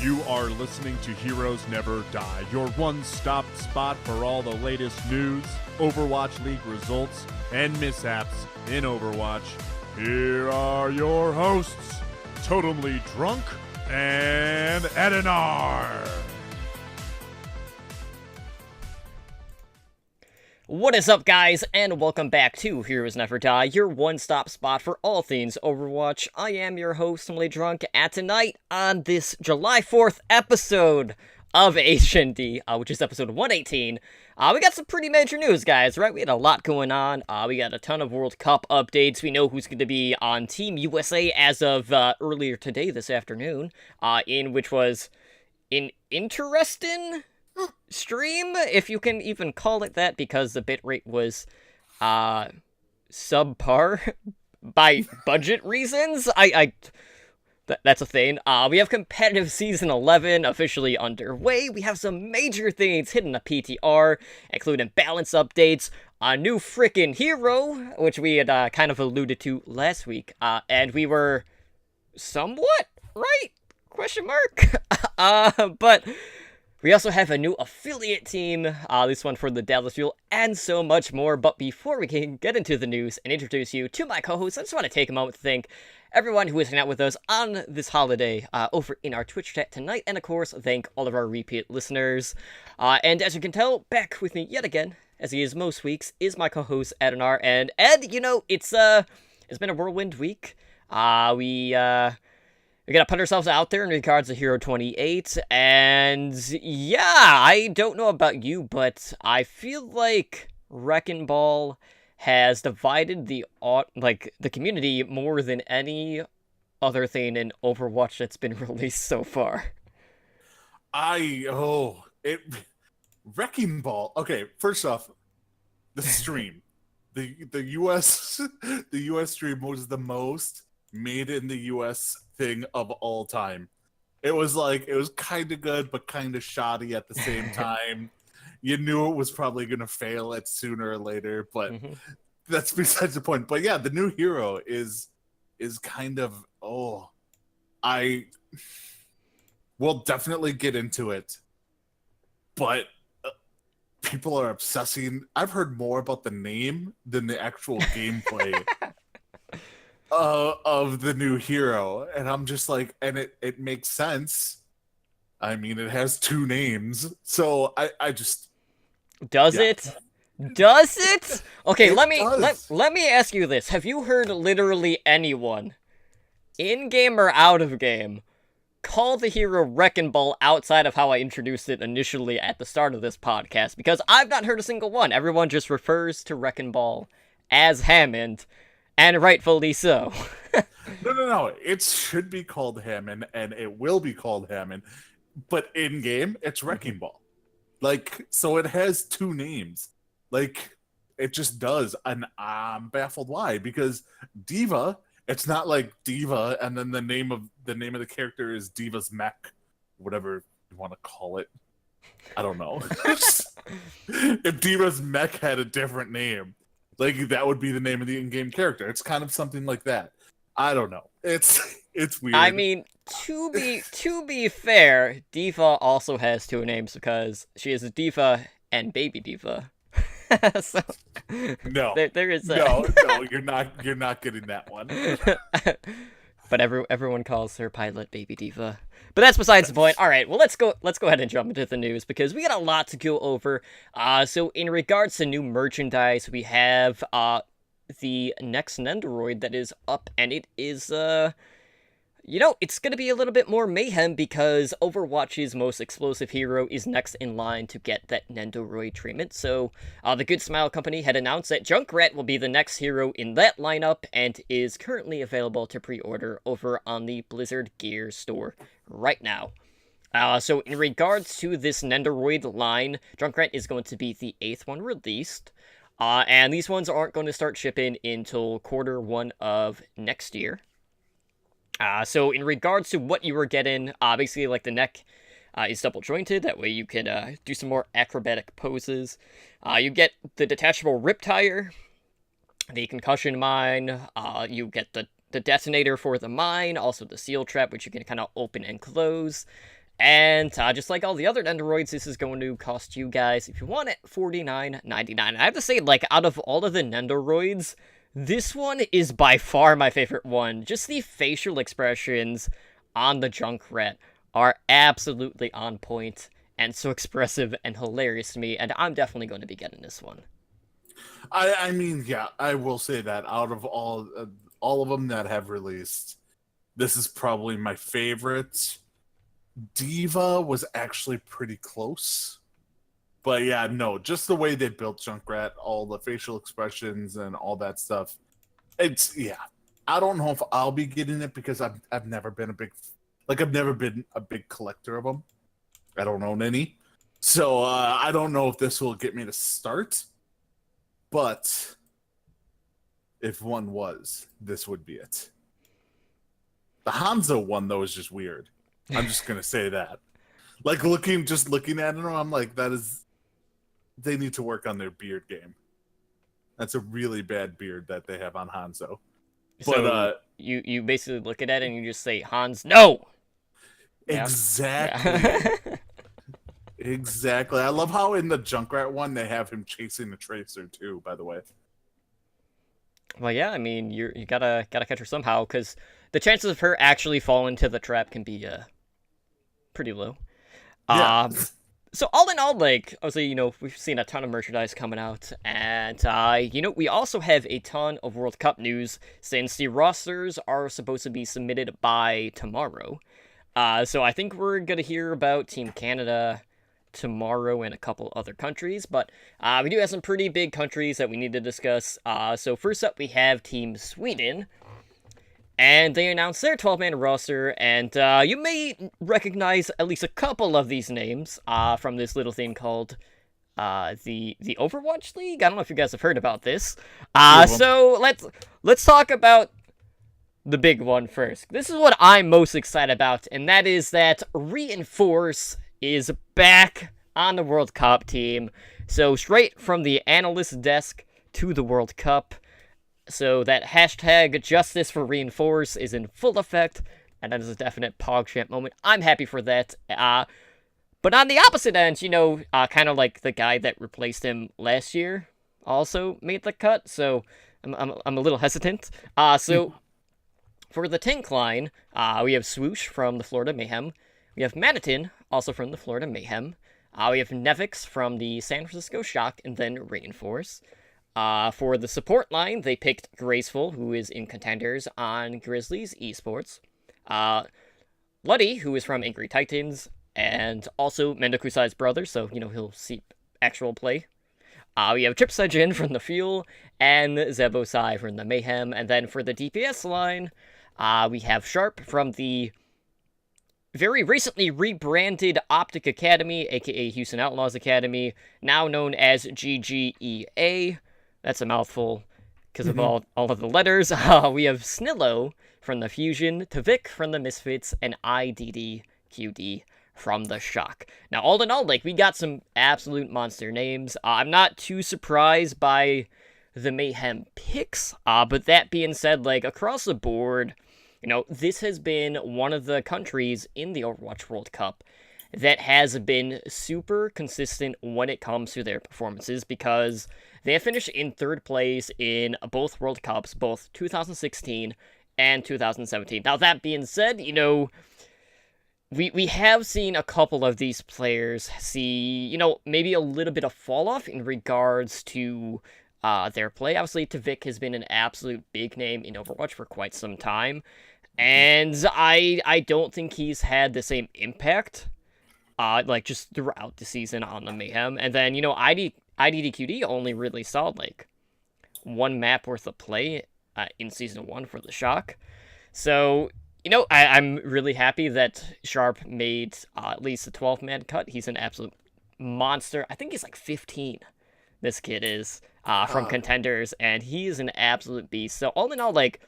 You are listening to Heroes Never Die, your one-stop spot for all the latest news, Overwatch League results, and mishaps in Overwatch. Here are your hosts, Totemly Drunk and Edinar. What is up, guys, and welcome back to Heroes Never Die, your one-stop spot for all things Overwatch. I am your host, Totemly Drunk, and tonight on this July 4th episode of HND, which is episode 118, we got some pretty major news, guys, right? We had a lot going on. We got a ton of World Cup updates. We know who's going to be on Team USA as of earlier today, this afternoon, which was an interesting stream, if you can even call it that, because the bitrate was subpar by budget reasons. That's a thing. We have competitive season 11 officially underway. We have some major things hitting the PTR, including balance updates, a new frickin' hero, which we had kind of alluded to last week, and we were somewhat right? Question mark. But we also have a new affiliate team, this one for the Dallas Fuel, and so much more. But before we can get into the news and introduce you to my co-hosts, I just want to take a moment to thank everyone who is hanging out with us on this holiday over in our Twitch chat tonight. And of course, thank all of our repeat listeners. And as you can tell, back with me yet again, as he is most weeks, is my co-host Edinar. And Ed, you know, it's been a whirlwind week. We gotta put ourselves out there in regards to Hero 28, and yeah, I don't know about you, but I feel like Wrecking Ball has divided the community more than any other thing in Overwatch that's been released so far. Wrecking Ball. Okay, first off, the stream, the US the US stream was the most made in the US thing of all time. It was kind of good but kind of shoddy at the same time. You knew it was probably going to fail at sooner or later, but that's besides the point. But yeah, the new hero is kind of I will definitely get into it, but people are obsessing. I've heard more about the name than the actual gameplay of the new hero, and I'm just like, and it makes sense. I mean, it has two names, so I just does it? Okay, let me ask you this: have you heard literally anyone, in game or out of game, call the hero Wrecking Ball outside of how I introduced it initially at the start of this podcast? Because I've not heard a single one. Everyone just refers to Wrecking Ball as Hammond. And rightfully so. No. It should be called Hammond, and it will be called Hammond. But in game, it's Wrecking Ball. So it has two names. It just does, and I'm baffled why. Because D.Va, it's not like D.Va, and then the name of the character is D.Va's mech, whatever you want to call it. I don't know. If D.Va's mech had a different name, that would be the name of the in-game character. It's kind of something like that. I don't know. It's weird. I mean, to be fair, D.Va also has two names because she is a D.Va and Baby D.Va. So no, there is that. No, you're not getting that one. But everyone calls her pilot Baby D.Va. But that's besides the point. All right, well, let's go ahead and jump into the news because we got a lot to go over. So in regards to new merchandise, we have the next Nendoroid that is up, and it is it's going to be a little bit more mayhem because Overwatch's most explosive hero is next in line to get that Nendoroid treatment. So the Good Smile Company had announced that Junkrat will be the next hero in that lineup and is currently available to pre-order over on the Blizzard Gear store right now. So in regards to this Nendoroid line, Junkrat is going to be the 8th one released. And these ones aren't going to start shipping until Q1 of next year. So in regards to what you were getting, basically the neck is double jointed. That way you can do some more acrobatic poses. You get the detachable rip tire, the concussion mine. You get the detonator for the mine, also the seal trap, which you can kind of open and close. And just like all the other Nendoroids, this is going to cost you guys, if you want it, $49.99. I have to say, like, out of all of the Nendoroids, this one is by far my favorite one. Just the facial expressions on the Junkrat are absolutely on point and so expressive and hilarious to me, and I'm definitely going to be getting this one. I mean, yeah, I will say that out of all of them that have released, this is probably my favorite. Diva was actually pretty close. But yeah, no, just the way they built Junkrat, all the facial expressions and all that stuff. It's, yeah. I don't know if I'll be getting it because I've never been a big collector of them. I don't own any. So I don't know if this will get me to start. But if one was, this would be it. The Hanzo one, though, is just weird. I'm just going to say that. Like, looking at it, I'm like, they need to work on their beard game. That's a really bad beard that they have on Hanzo. So But you basically look at it and you just say, Hans, no! exactly. Yeah. Exactly. I love how in the Junkrat one, they have him chasing the Tracer, too, by the way. Well, yeah, I mean, you gotta catch her somehow, because the chances of her actually falling into the trap can be pretty low. Yeah. So all in all, like, obviously, you know, we've seen a ton of merchandise coming out, and, you know, we also have a ton of World Cup news, since the rosters are supposed to be submitted by tomorrow. So I think we're gonna hear about Team Canada tomorrow and a couple other countries, but we do have some pretty big countries that we need to discuss. So first up, we have Team Sweden, and they announced their 12-man roster, and you may recognize at least a couple of these names from this little thing called the Overwatch League. I don't know if you guys have heard about this. So let's talk about the big one first. This is what I'm most excited about, and that is that Reinforce is back on the World Cup team. So straight from the analyst desk to the World Cup. So that hashtag justice for Reinforce is in full effect, and that is a definite PogChamp moment. I'm happy for that. But on the opposite end, you know, kind of like the guy that replaced him last year also made the cut, so I'm a little hesitant. So for the tank line, we have Swoosh from the Florida Mayhem. We have Manitin, also from the Florida Mayhem. We have Nevix from the San Francisco Shock, and then Reinforce. For the support line, they picked Graceful, who is in Contenders on Grizzlies Esports. Luddy, who is from Angry Titans, and also Mendokusai's brother, so, you know, he'll see actual play. We have Trip Sejin from the Fuel, and Zebosai from the Mayhem. And then for the DPS line, we have Sharp from the very recently rebranded Optic Academy, aka Houston Outlaws Academy, now known as GGEA. That's a mouthful because of all of the letters. We have Snillo from the Fusion, Tavik from the Misfits, and IDDQD from the Shock. Now, all in all, like, we got some absolute monster names. I'm not too surprised by the Mayhem picks, but that being said, like, across the board, you know, this has been one of the countries in the Overwatch World Cup that has been super consistent when it comes to their performances, because they have finished in third place in both World Cups, both 2016 and 2017. Now, that being said, you know, we have seen a couple of these players see, you know, maybe a little bit of fall off in regards to their play. Obviously, Tavik has been an absolute big name in Overwatch for quite some time, and I don't think he's had the same impact, like, just throughout the season on the Mayhem. And then, you know, IDDQD only really saw, like, one map worth of play in Season 1 for the Shock. So, you know, I'm really happy that Sharp made at least a 12-man cut. He's an absolute monster. I think he's like 15, this kid is, from Contenders, and he is an absolute beast. So all in all, like,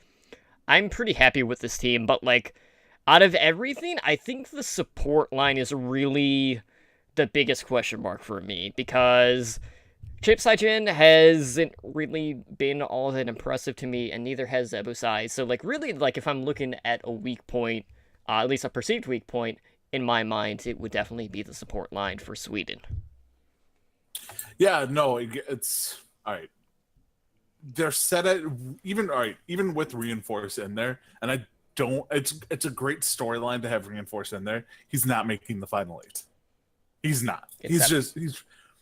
I'm pretty happy with this team, but, like, out of everything, I think the support line is really the biggest question mark for me, because Chip Saijin hasn't really been all that impressive to me, and neither has Zebusai. So, like, really, like, if I'm looking at a weak point, at least a perceived weak point, in my mind, it would definitely be the support line for Sweden. Yeah, no, it's all right. They're set at even with Reinforce in there, and I don't. It's a great storyline to have Reinforce in there. He's not making the final 8. He's not. He's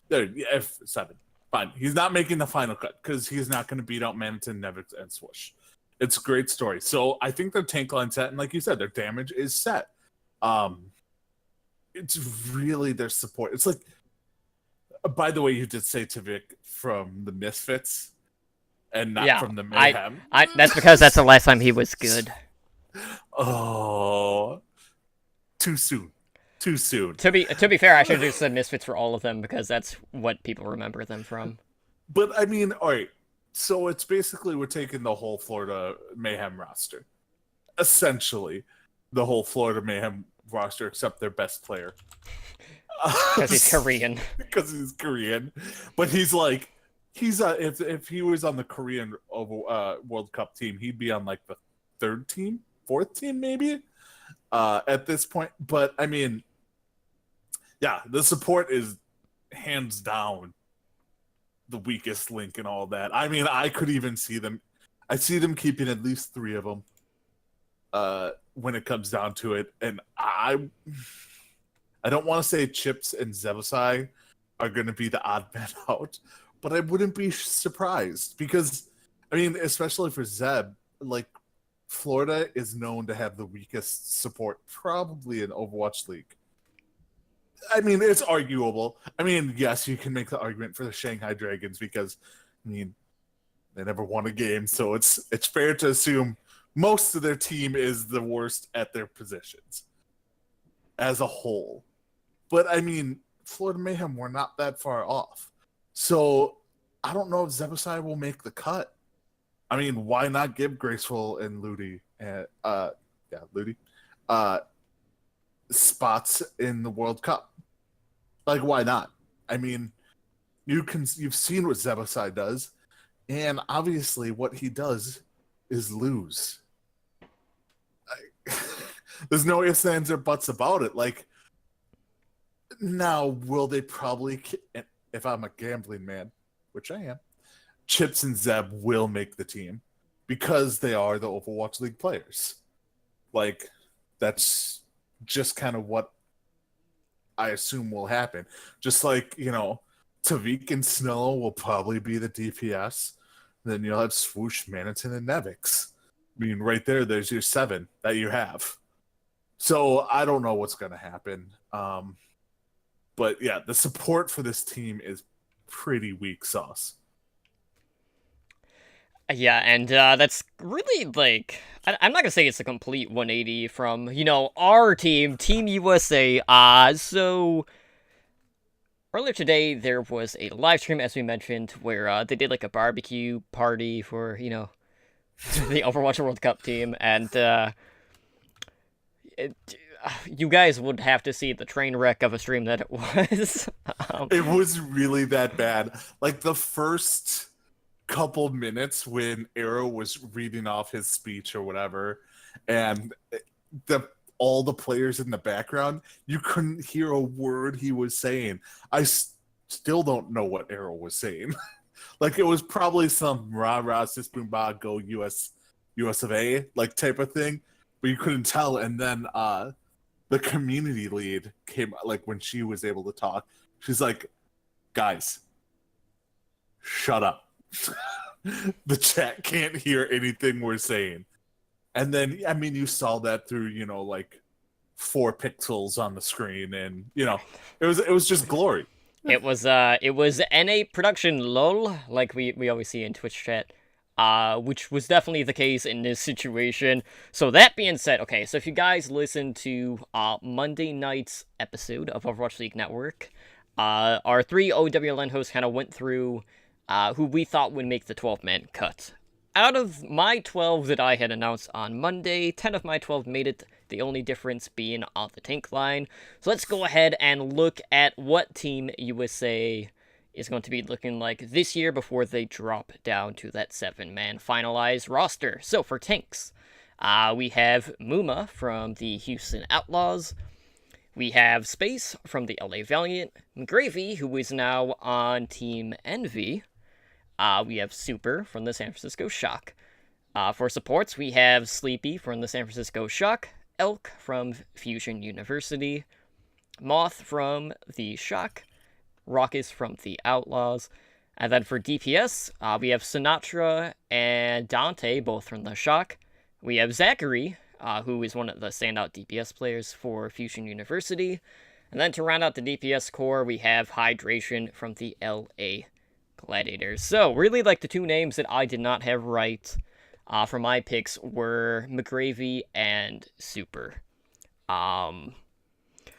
there. Yeah, F7. Fine. He's not making the final cut because he's not going to beat out Manatin, Nevix, and Swoosh. It's a great story. So I think their tank line set, and like you said, their damage is set. It's really their support. It's like, by the way, you did say Tavik from the Misfits and not from the Mayhem. That's because that's the last time he was good. Oh, too soon. Too soon. To be fair, I should have just said Misfits for all of them because that's what people remember them from. But I mean, all right. So it's basically we're taking the whole Florida Mayhem roster, essentially, the whole Florida Mayhem roster except their best player, because he's Korean. Because he's Korean, but if he was on the Korean World Cup team, he'd be on like the 3rd team, 4th team, maybe. At this point, but I mean, yeah, the support is hands down the weakest link and all that. I mean, I could even see them. I see them keeping at least 3 of them when it comes down to it, and I don't want to say Chips and Zebasai are going to be the odd man out, but I wouldn't be surprised because, I mean, especially for Zeb, like. Florida is known to have the weakest support probably in Overwatch League. I mean, it's arguable. I mean, yes, you can make the argument for the Shanghai Dragons because, I mean, they never won a game, so it's fair to assume most of their team is the worst at their positions as a whole. But, I mean, Florida Mayhem were not that far off. So, I don't know if Zebasai will make the cut. I mean, why not give Graceful and Ludi spots in the World Cup? Like, why not? I mean, you've seen what Zebasai does, and obviously what he does is lose. There's no ifs, ands, or buts about it. Like, now, will they probably, if I'm a gambling man, which I am, Chips and Zeb will make the team because they are the Overwatch League players. Like, that's just kind of what I assume will happen. Just like, you know, Tavik and Snow will probably be the DPS. Then you'll have Swoosh, Manatin, and Nevix. I mean, right there's your 7 that you have. So I don't know what's going to happen. But yeah, the support for this team is pretty weak sauce. Yeah, and that's really, like, I'm not gonna say it's a complete 180 from, you know, our team, Team USA. So, earlier today, there was a live stream, as we mentioned, where they did, like, a barbecue party for, you know, the Overwatch World Cup team, and you guys would have to see the train wreck of a stream that it was. It was really that bad. Like, the first couple minutes when Arrow was reading off his speech or whatever, and all the players in the background, you couldn't hear a word he was saying. I still don't know what Arrow was saying. Like, it was probably some rah-rah, sis-boom-bah, go US of A, like, type of thing, but you couldn't tell. And then the community lead came, like, when she was able to talk, she's like, guys, shut up. The chat can't hear anything we're saying. And then, I mean, you saw that through, you know, like 4 pixels on the screen, and, you know, it was just glory. It was NA production lol, like we always see in Twitch chat, which was definitely the case in this situation. So that being said, okay, so if you guys listen to Monday night's episode of Overwatch League Network, our 3 OWLN hosts kind of went through who we thought would make the 12-man cut. Out of my 12 that I had announced on Monday, 10 of my 12 made it, the only difference being on the tank line. So let's go ahead and look at what Team USA is going to be looking like this year before they drop down to that 7-man finalized roster. So for tanks, we have Muma from the Houston Outlaws. We have Space from the LA Valiant, Gravy, who is now on Team Envy. We have Super from the San Francisco Shock. For supports, we have Sleepy from the San Francisco Shock, Elk from Fusion University, Moth from the Shock, Raucous from the Outlaws. And then for DPS, we have Sinatra and Dante, both from the Shock. We have Zachary, who is one of the standout DPS players for Fusion University. And then to round out the DPS core, we have Hydration from the LA Gladiators. So, really, like, the two names that I did not have right for my picks were McGravy and Super. Oh,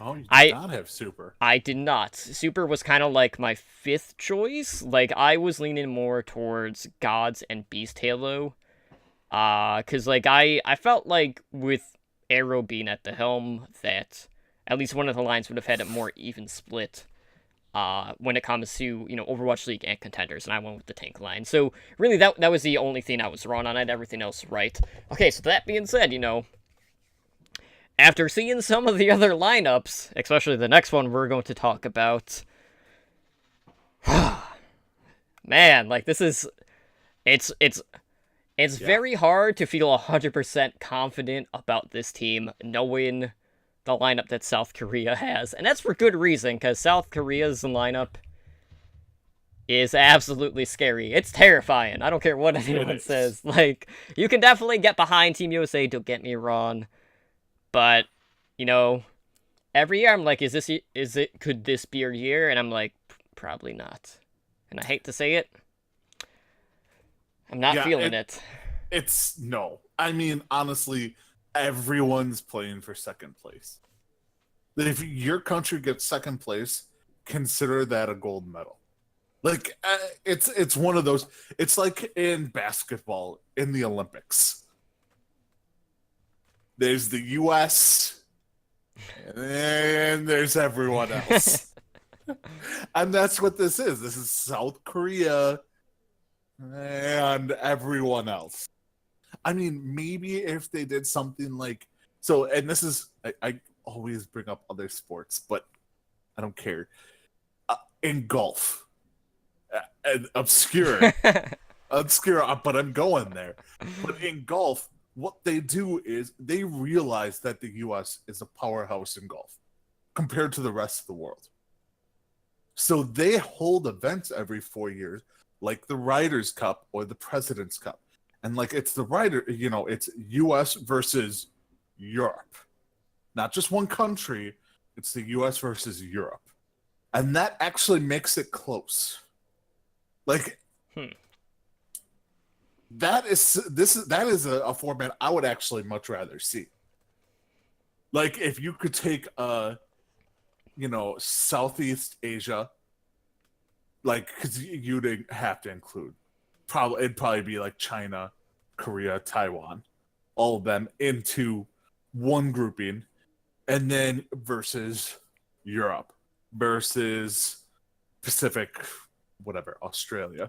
you did not have Super. I did not. Super was kind of like my fifth choice. Like, I was leaning more towards Gods and Beast Halo. Because, like, I felt like with Arrow being at the helm that at least one of the lines would have had a more even split when it comes to, Overwatch League and contenders, and I went with the tank line. So, really, that was the only thing I was wrong on. I had everything else right. Okay, so that being said, after seeing some of the other lineups, especially the next one we're going to talk about, man, like, this is, it's very hard to feel 100% confident about this team, knowing the lineup that South Korea has. And that's for good reason, because South Korea's lineup is absolutely scary. It's terrifying. I don't care what anyone says. Like, you can definitely get behind Team USA, don't get me wrong. But, every year I'm like, could this be your year? And I'm like, probably not. And I hate to say it, I'm not feeling it. It's no. I mean, honestly, everyone's playing for second place. If your country gets second place, consider that a gold medal. Like, it's one of those. It's like in basketball in the Olympics. There's the U.S. and there's everyone else. And that's what this is. This is South Korea and everyone else. I mean, maybe if they did something like so, and this is I always bring up other sports, but I don't care. In golf, obscure, but I'm going there. But in golf, what they do is they realize that the U.S. is a powerhouse in golf compared to the rest of the world. So they hold events every 4 years, like the Ryder's Cup or the President's Cup. And like it's the it's U.S. versus Europe. Not just one country, it's the U.S. versus Europe. And that actually makes it close. Like, that is a format I would actually much rather see. Like, if you could take Southeast Asia, like, because you'd have to include it'd probably be like China, Korea, Taiwan, all of them into one grouping, and then versus Europe, versus Pacific, whatever, Australia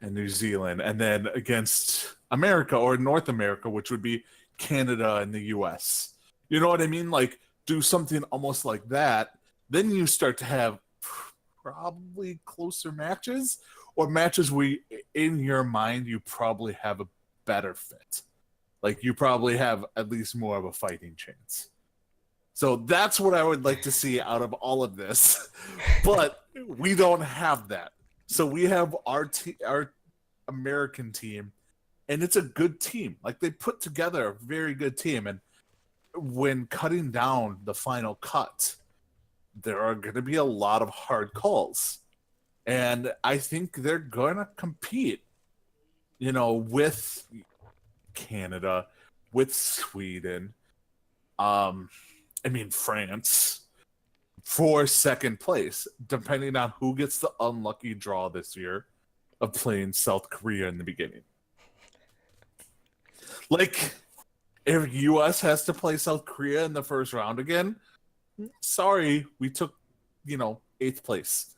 and New Zealand, and then against America or North America, which would be Canada and the US. You know what I mean? Like, do something almost like that. Then you start to have probably closer matches, or matches where, in your mind, you probably have a better fit. Like, you probably have at least more of a fighting chance. So that's what I would like to see out of all of this. But we don't have that. So we have our American team, and it's a good team. Like, they put together a very good team. And when cutting down the final cut, there are going to be a lot of hard calls. And I think they're going to compete, with Canada, with Sweden, France, for second place, depending on who gets the unlucky draw this year of playing South Korea in the beginning. Like, if U.S. has to play South Korea in the first round again, sorry, we took, 8th place.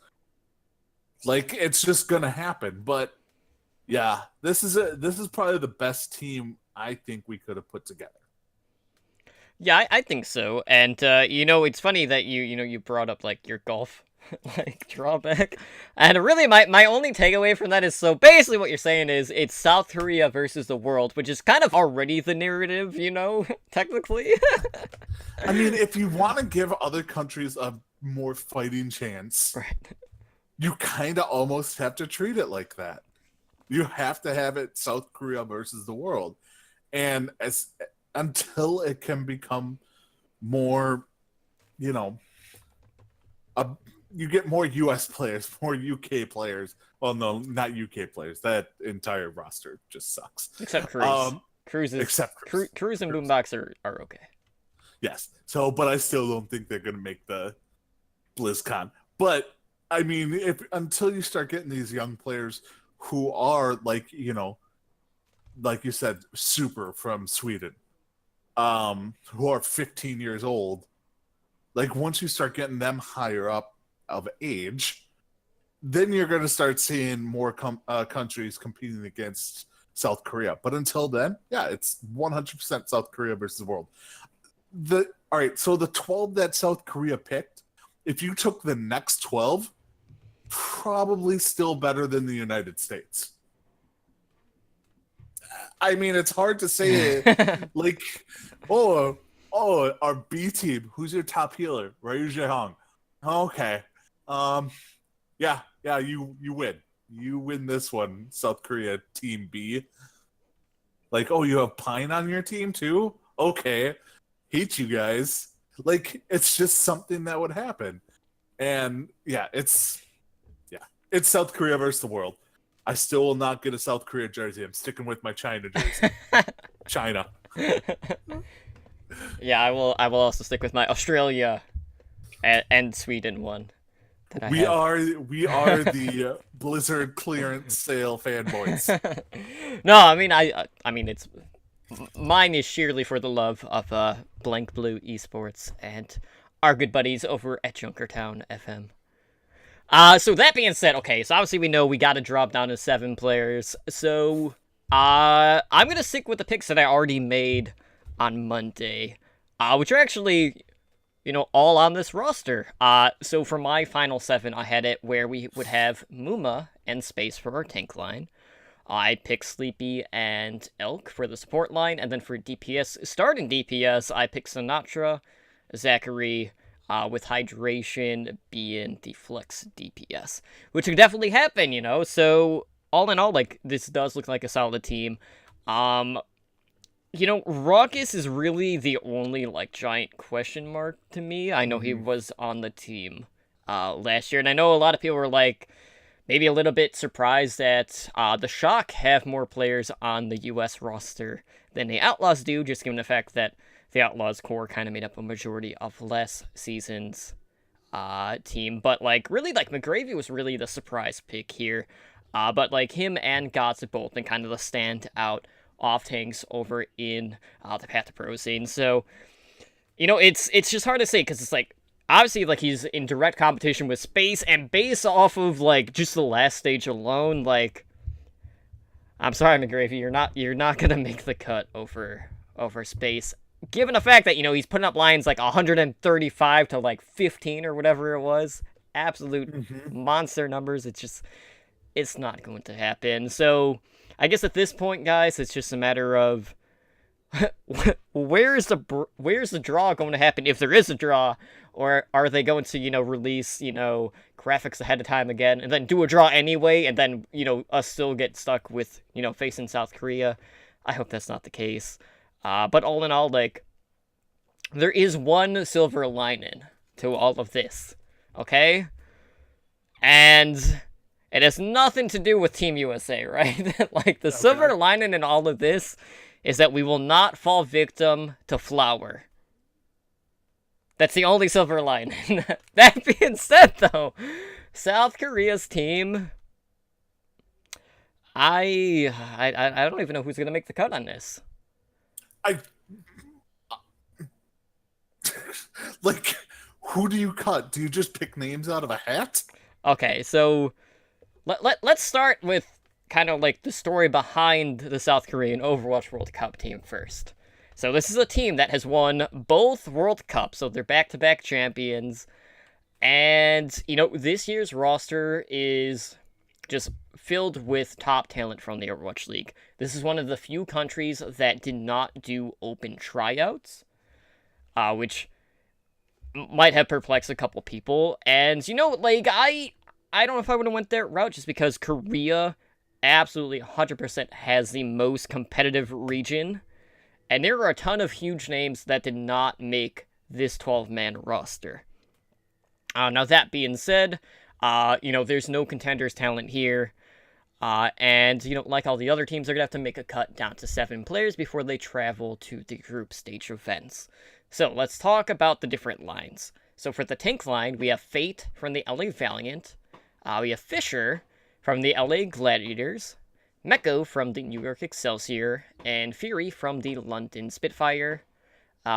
Like, it's just gonna happen. But yeah, this is probably the best team I think we could have put together. Yeah, I think so. And it's funny that you brought up like your golf like drawback. And really my only takeaway from that is, so basically what you're saying is it's South Korea versus the world, which is kind of already the narrative, technically. I mean, if you want to give other countries a more fighting chance, Right. you kind of almost have to treat it like that. You have to have it South Korea versus the world. And until it can become more, you get more US players, more UK players. Well, no, not UK players. That entire roster just sucks. Except Cruz. Except Cruz. Cruz and Boombox are okay. Yes. So, but I still don't think they're going to make the BlizzCon. But I mean, until you start getting these young players who are like you said, Super from Sweden, who are 15 years old, like once you start getting them higher up of age, then you're going to start seeing more countries competing against South Korea. But until then, yeah, it's 100% South Korea versus the world. All right, so the 12 that South Korea picked, if you took the next 12, probably still better than the United States. I mean, it's hard to say it. Like, our B team, who's your top healer? Ryu Jaehong. Okay. Yeah, you win. You win this one, South Korea Team B. Like, you have Pine on your team too? Okay. Hate you guys. Like, it's just something that would happen. And it's South Korea versus the world. I still will not get a South Korea jersey. I'm sticking with my China jersey. China. Yeah, I will also stick with my Australia and Sweden one. We are the Blizzard clearance sale fanboys. No, I mean it's mine is sheerly for the love of Blank Blue Esports and our good buddies over at Junkertown FM. So that being said, okay, so obviously we know we got to drop down to 7 players. So I'm gonna stick with the picks that I already made on Monday, which are actually, all on this roster. So for my final 7, I had it where we would have Muma and Space for our tank line. I picked Sleepy and Elk for the support line, and then for DPS, starting DPS, I picked Sinatra, Zachary, with Hydration being the flex DPS, which could definitely happen, so all in all, like, this does look like a solid team. Raucus is really the only, like, giant question mark to me. I know he was on the team last year, and I know a lot of people were, like, maybe a little bit surprised that the Shock have more players on the US roster than the Outlaws do, just given the fact that the Outlaws core kind of made up a majority of last season's team. But, like, really, like, McGravy was really the surprise pick here. But, like, him and Gots have both been kind of the standout off-tanks over in the Path to Pro scene. So, it's just hard to say, because it's, like, obviously, like, he's in direct competition with Space, and based off of, like, just the last stage alone, like, I'm sorry, McGravy, you're not gonna make the cut over Space. Given the fact that, he's putting up lines like 135 to like 15 or whatever it was, absolute monster numbers, it's not going to happen. So I guess at this point, guys, it's just a matter of where's the draw going to happen, if there is a draw, or are they going to, release, graphics ahead of time again, and then do a draw anyway, and then, us still get stuck with, facing South Korea. I hope that's not the case. But all in all, like, there is one silver lining to all of this, okay? And it has nothing to do with Team USA, right? Like, the silver lining in all of this is that we will not fall victim to Flower. That's the only silver lining. That being said, though, South Korea's team, I don't even know who's going to make the cut on this. Like, who do you cut? Do you just pick names out of a hat? Okay, so let's start with kind of like the story behind the South Korean Overwatch World Cup team first. So this is a team that has won both World Cups, so they're back-to-back champions. And, this year's roster is just filled with top talent from the Overwatch League. This is one of the few countries that did not do open tryouts, which might have perplexed a couple people. And, I don't know if I would have went that route just because Korea absolutely 100% has the most competitive region. And there are a ton of huge names that did not make this 12-man roster. Now, that being said, there's no contenders talent here. And, like all the other teams, they're going to have to make a cut down to 7 players before they travel to the group stage events. So, let's talk about the different lines. So, for the tank line, we have Fate from the LA Valiant. We have Fisher from the LA Gladiators. Meko from the New York Excelsior. And Fury from the London Spitfire.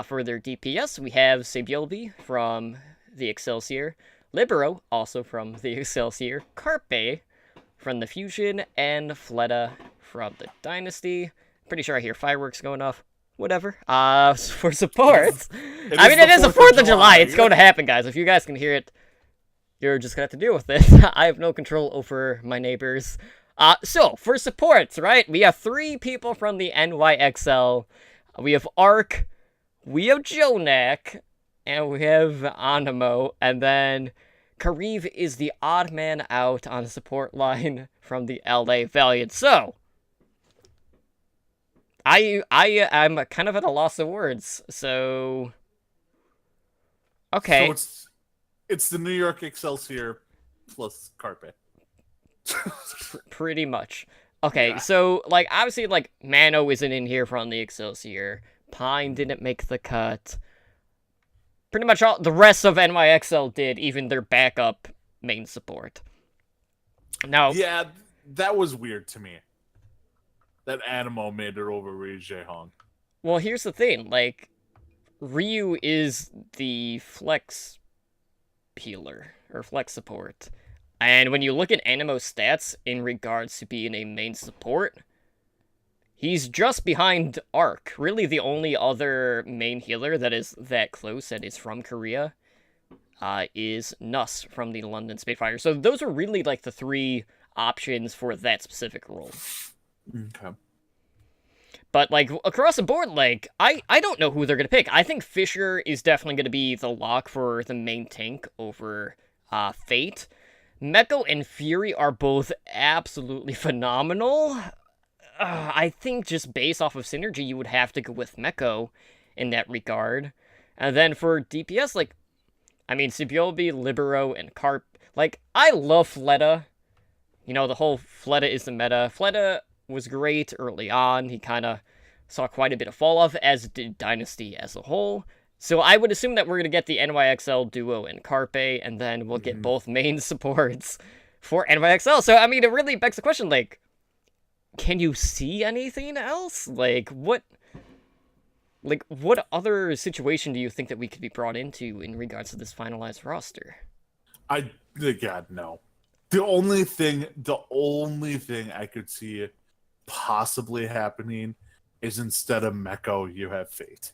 For their DPS, we have Sabielby from the Excelsior. Libero, also from the Excelsior. Carpe from the Fusion, and Fleta from the Dynasty. Pretty sure I hear fireworks going off. Whatever. For support, it is the 4th of July. It's going to happen, guys. If you guys can hear it, you're just going to have to deal with it. I have no control over my neighbors. So, for support, right, we have 3 people from the NYXL. We have Arc, we have Jonak, and we have Animo, and then Kariv is the odd man out on the support line from the LA Valiant. So, I'm kind of at a loss of words. So, okay. So it's the New York Excelsior plus Carpe. Pretty much. Okay, Yeah. so, obviously, Mano isn't in here from the Excelsior. Pine didn't make the cut. Pretty much all the rest of NYXL did, even their backup main support. Now, Yeah, that was weird to me. That Animo made it over Ryu Jae-hong. well, here's the thing. Ryu is the flex healer, or flex support. And when you look at Animo's stats in regards to being a main support, he's just behind Arc. Really, the only other main healer that is that close that is from Korea is Nuss from the London Spitfire. So those are really, the 3 options for that specific role. Okay. But, across the board, I don't know who they're going to pick. I think Fisher is definitely going to be the lock for the main tank over Fate. Meko and Fury are both absolutely phenomenal. I think just based off of synergy, you would have to go with Meko in that regard. And then for DPS, Sibiobi, Libero, and Carp. I love Fleta. The whole Fleta is the meta. Fleta was great early on. He kind of saw quite a bit of fall-off, as did Dynasty as a whole. So I would assume that we're going to get the NYXL duo and Carpe, and then we'll get both main supports for NYXL. So, it really begs the question, can you see anything else? What other situation do you think that we could be brought into in regards to this finalized roster? God, no. The only thing I could see possibly happening is instead of Meko, you have Fate.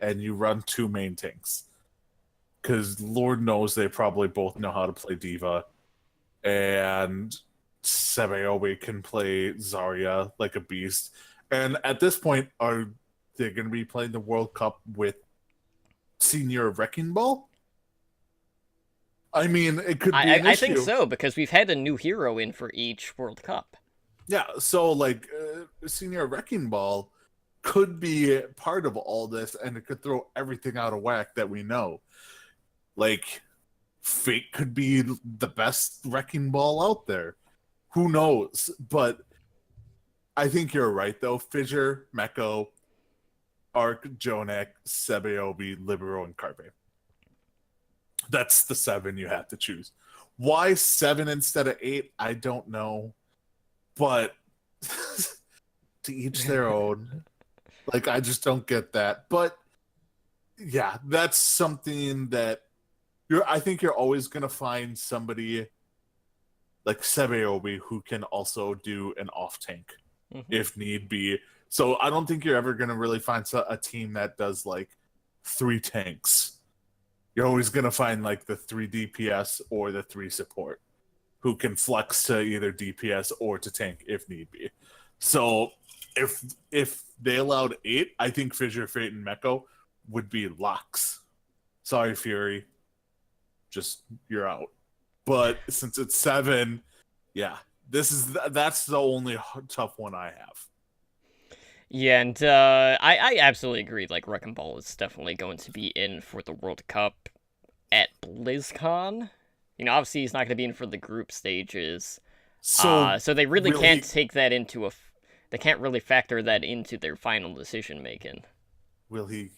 And you run 2 main tanks. Because Lord knows they probably both know how to play Diva. And Sebayobi can play Zarya like a beast. And at this point, are they going to be playing the World Cup with Senior Wrecking Ball? It could be an issue. I think so, because we've had a new hero in for each World Cup. Yeah, so, Senior Wrecking Ball could be part of all this, and it could throw everything out of whack that we know. Fate could be the best Wrecking Ball out there. Who knows? But I think you're right, though. Fissure, Meko, Arc, Jonak, Sebayobi, Libero, and Carpe. That's the 7 you have to choose. Why 7 instead of 8? I don't know. But to each their own. I just don't get that. But yeah, that's something that I think you're always going to find somebody like Sebayobi who can also do an off tank if need be. So I don't think you're ever going to really find a team that does like 3 tanks. You're always going to find like the 3 DPS or the 3 support who can flex to either DPS or to tank if need be. So if they allowed 8, I think Fissure, Fate, and Meko would be locks. Sorry, Fury. Just, you're out. But since it's 7, yeah, that's the only tough one I have. Yeah, and I absolutely agree. Like, Wrecking Ball is definitely going to be in for the World Cup at BlizzCon. You know, obviously he's not going to be in for the group stages. So they really can't take that into they can't really factor that into their final decision making. Will he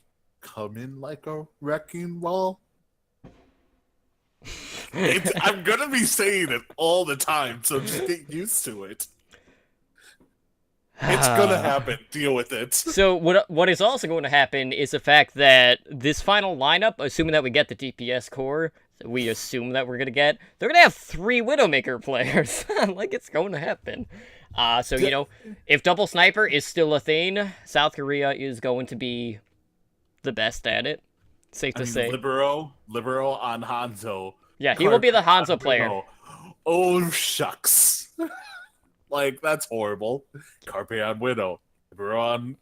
come in like a wrecking ball? I'm gonna be saying it all the time, so just get used to it. It's gonna happen. Deal with it. So what is also going to happen is the fact that this final lineup, assuming that we get the DPS core, we assume that we're gonna get, they're gonna have 3 Widowmaker players. Like, it's going to happen. So you know, if double sniper is still a thing, South Korea is going to be the best at it. Safe to say. Libero on Hanzo. Yeah, he will be the Hanzo player. Oh shucks. Like, that's horrible. Carpe on Widow. Libero on,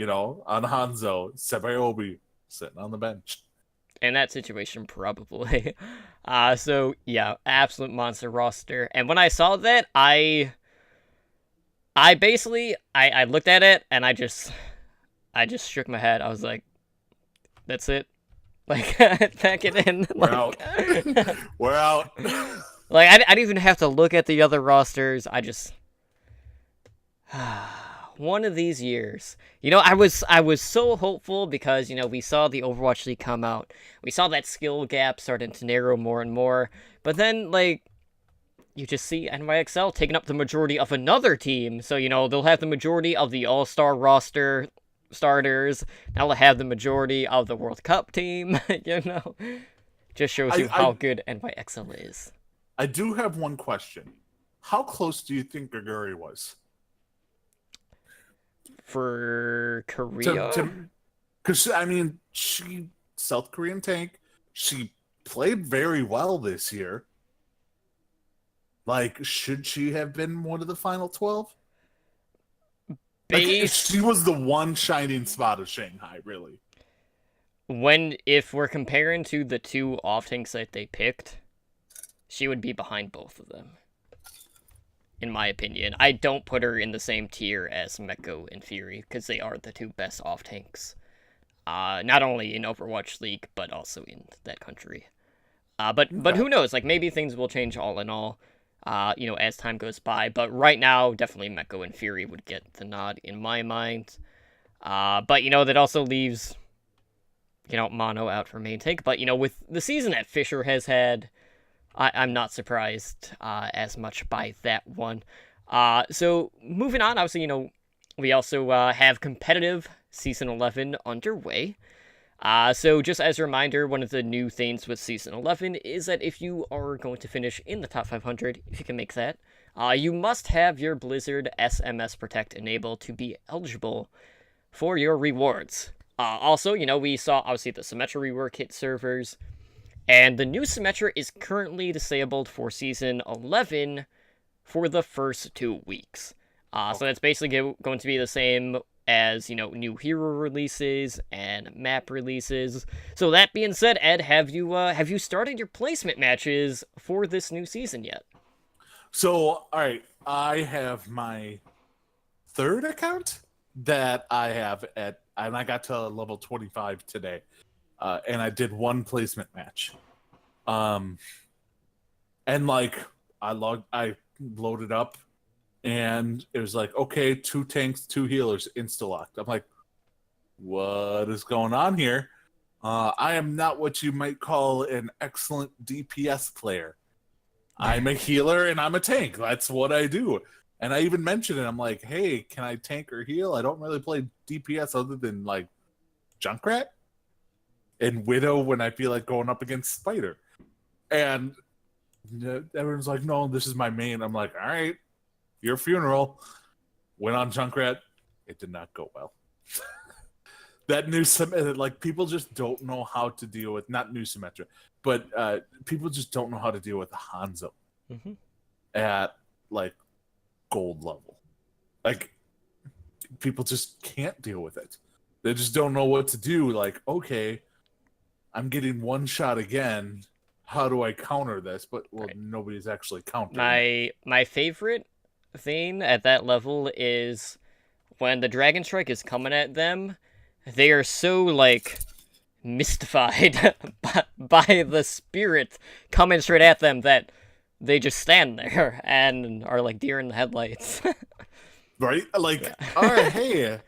on Hanzo. Sebayobi sitting on the bench. In that situation, probably. So yeah, absolute monster roster. And when I saw that, I basically looked at it and I just shook my head. I was like, that's it. Like, pack it in. We're out. We're out. Like, I didn't even have to look at the other rosters. I just one of these years. You know, I was so hopeful because, you know, we saw the Overwatch League come out. We saw that skill gap starting to narrow more and more. But then, like, you just see NYXL taking up the majority of another team. So, you know, they'll have the majority of the All-Star roster starters. Now they'll have the majority of the World Cup team, you know? Just shows you how good NYXL is. I do have one question. How close do you think Grigori was? For Korea? Because, I mean, she South Korean tank. She played very well this year. Like, should she have been one of the final 12? Like, she was the one shining spot of Shanghai, really. If we're comparing to the 2 off tanks that they picked, she would be behind both of them. In my opinion. I don't put her in the same tier as Meko and Fury, because they are the 2 best off tanks. Not only in Overwatch League, but also in that country. But who knows? Like, maybe things will change all in all, you know, as time goes by. But right now, definitely Meko and Fury would get the nod in my mind. But, you know, that also leaves, you know, Mono out for main tank. But, you know, with the season that Fissure has had, I'm not surprised as much by that one. So, moving on, obviously, you know, we also have competitive Season 11 underway. So, just as a reminder, one of the new things with Season 11 is that if you are going to finish in the top 500, if you can make that, you must have your Blizzard SMS Protect enabled to be eligible for your rewards. Also, you know, we saw, obviously, the Symmetra rework hit servers. And the new Symmetra is currently disabled for Season 11 for the first 2 weeks. So that's basically going to be the same as, you know, new hero releases and map releases. So that being said, Ed, have you started your placement matches for this new season yet? So, all right, I have my 3rd account that I have and I got to level 25 today. And I did 1 placement match. And like I loaded up and it was like, okay, 2 tanks, 2 healers, insta-locked. I'm like, what is going on here? I am not what you might call an excellent DPS player. I'm a healer and I'm a tank. That's what I do. And I even mentioned it. I'm like, hey, can I tank or heal? I don't really play DPS other than like Junkrat and Widow when I feel like going up against Spider. And everyone's like, no, this is my main. I'm like, all right, your funeral. Went on Junkrat. It did not go well. That new like people just don't know how to deal with not new Symmetra, but people just don't know how to deal with the Hanzo at like gold level. Like people just can't deal with it. They just don't know what to do. Like, okay, I'm getting one shot again. How do I counter this? But nobody's actually countering. My favorite thing at that level is when the Dragon Strike is coming at them. They are so, like, mystified by the spirit coming straight at them that they just stand there and are like deer in the headlights. Right? Like, yeah. All right, hey.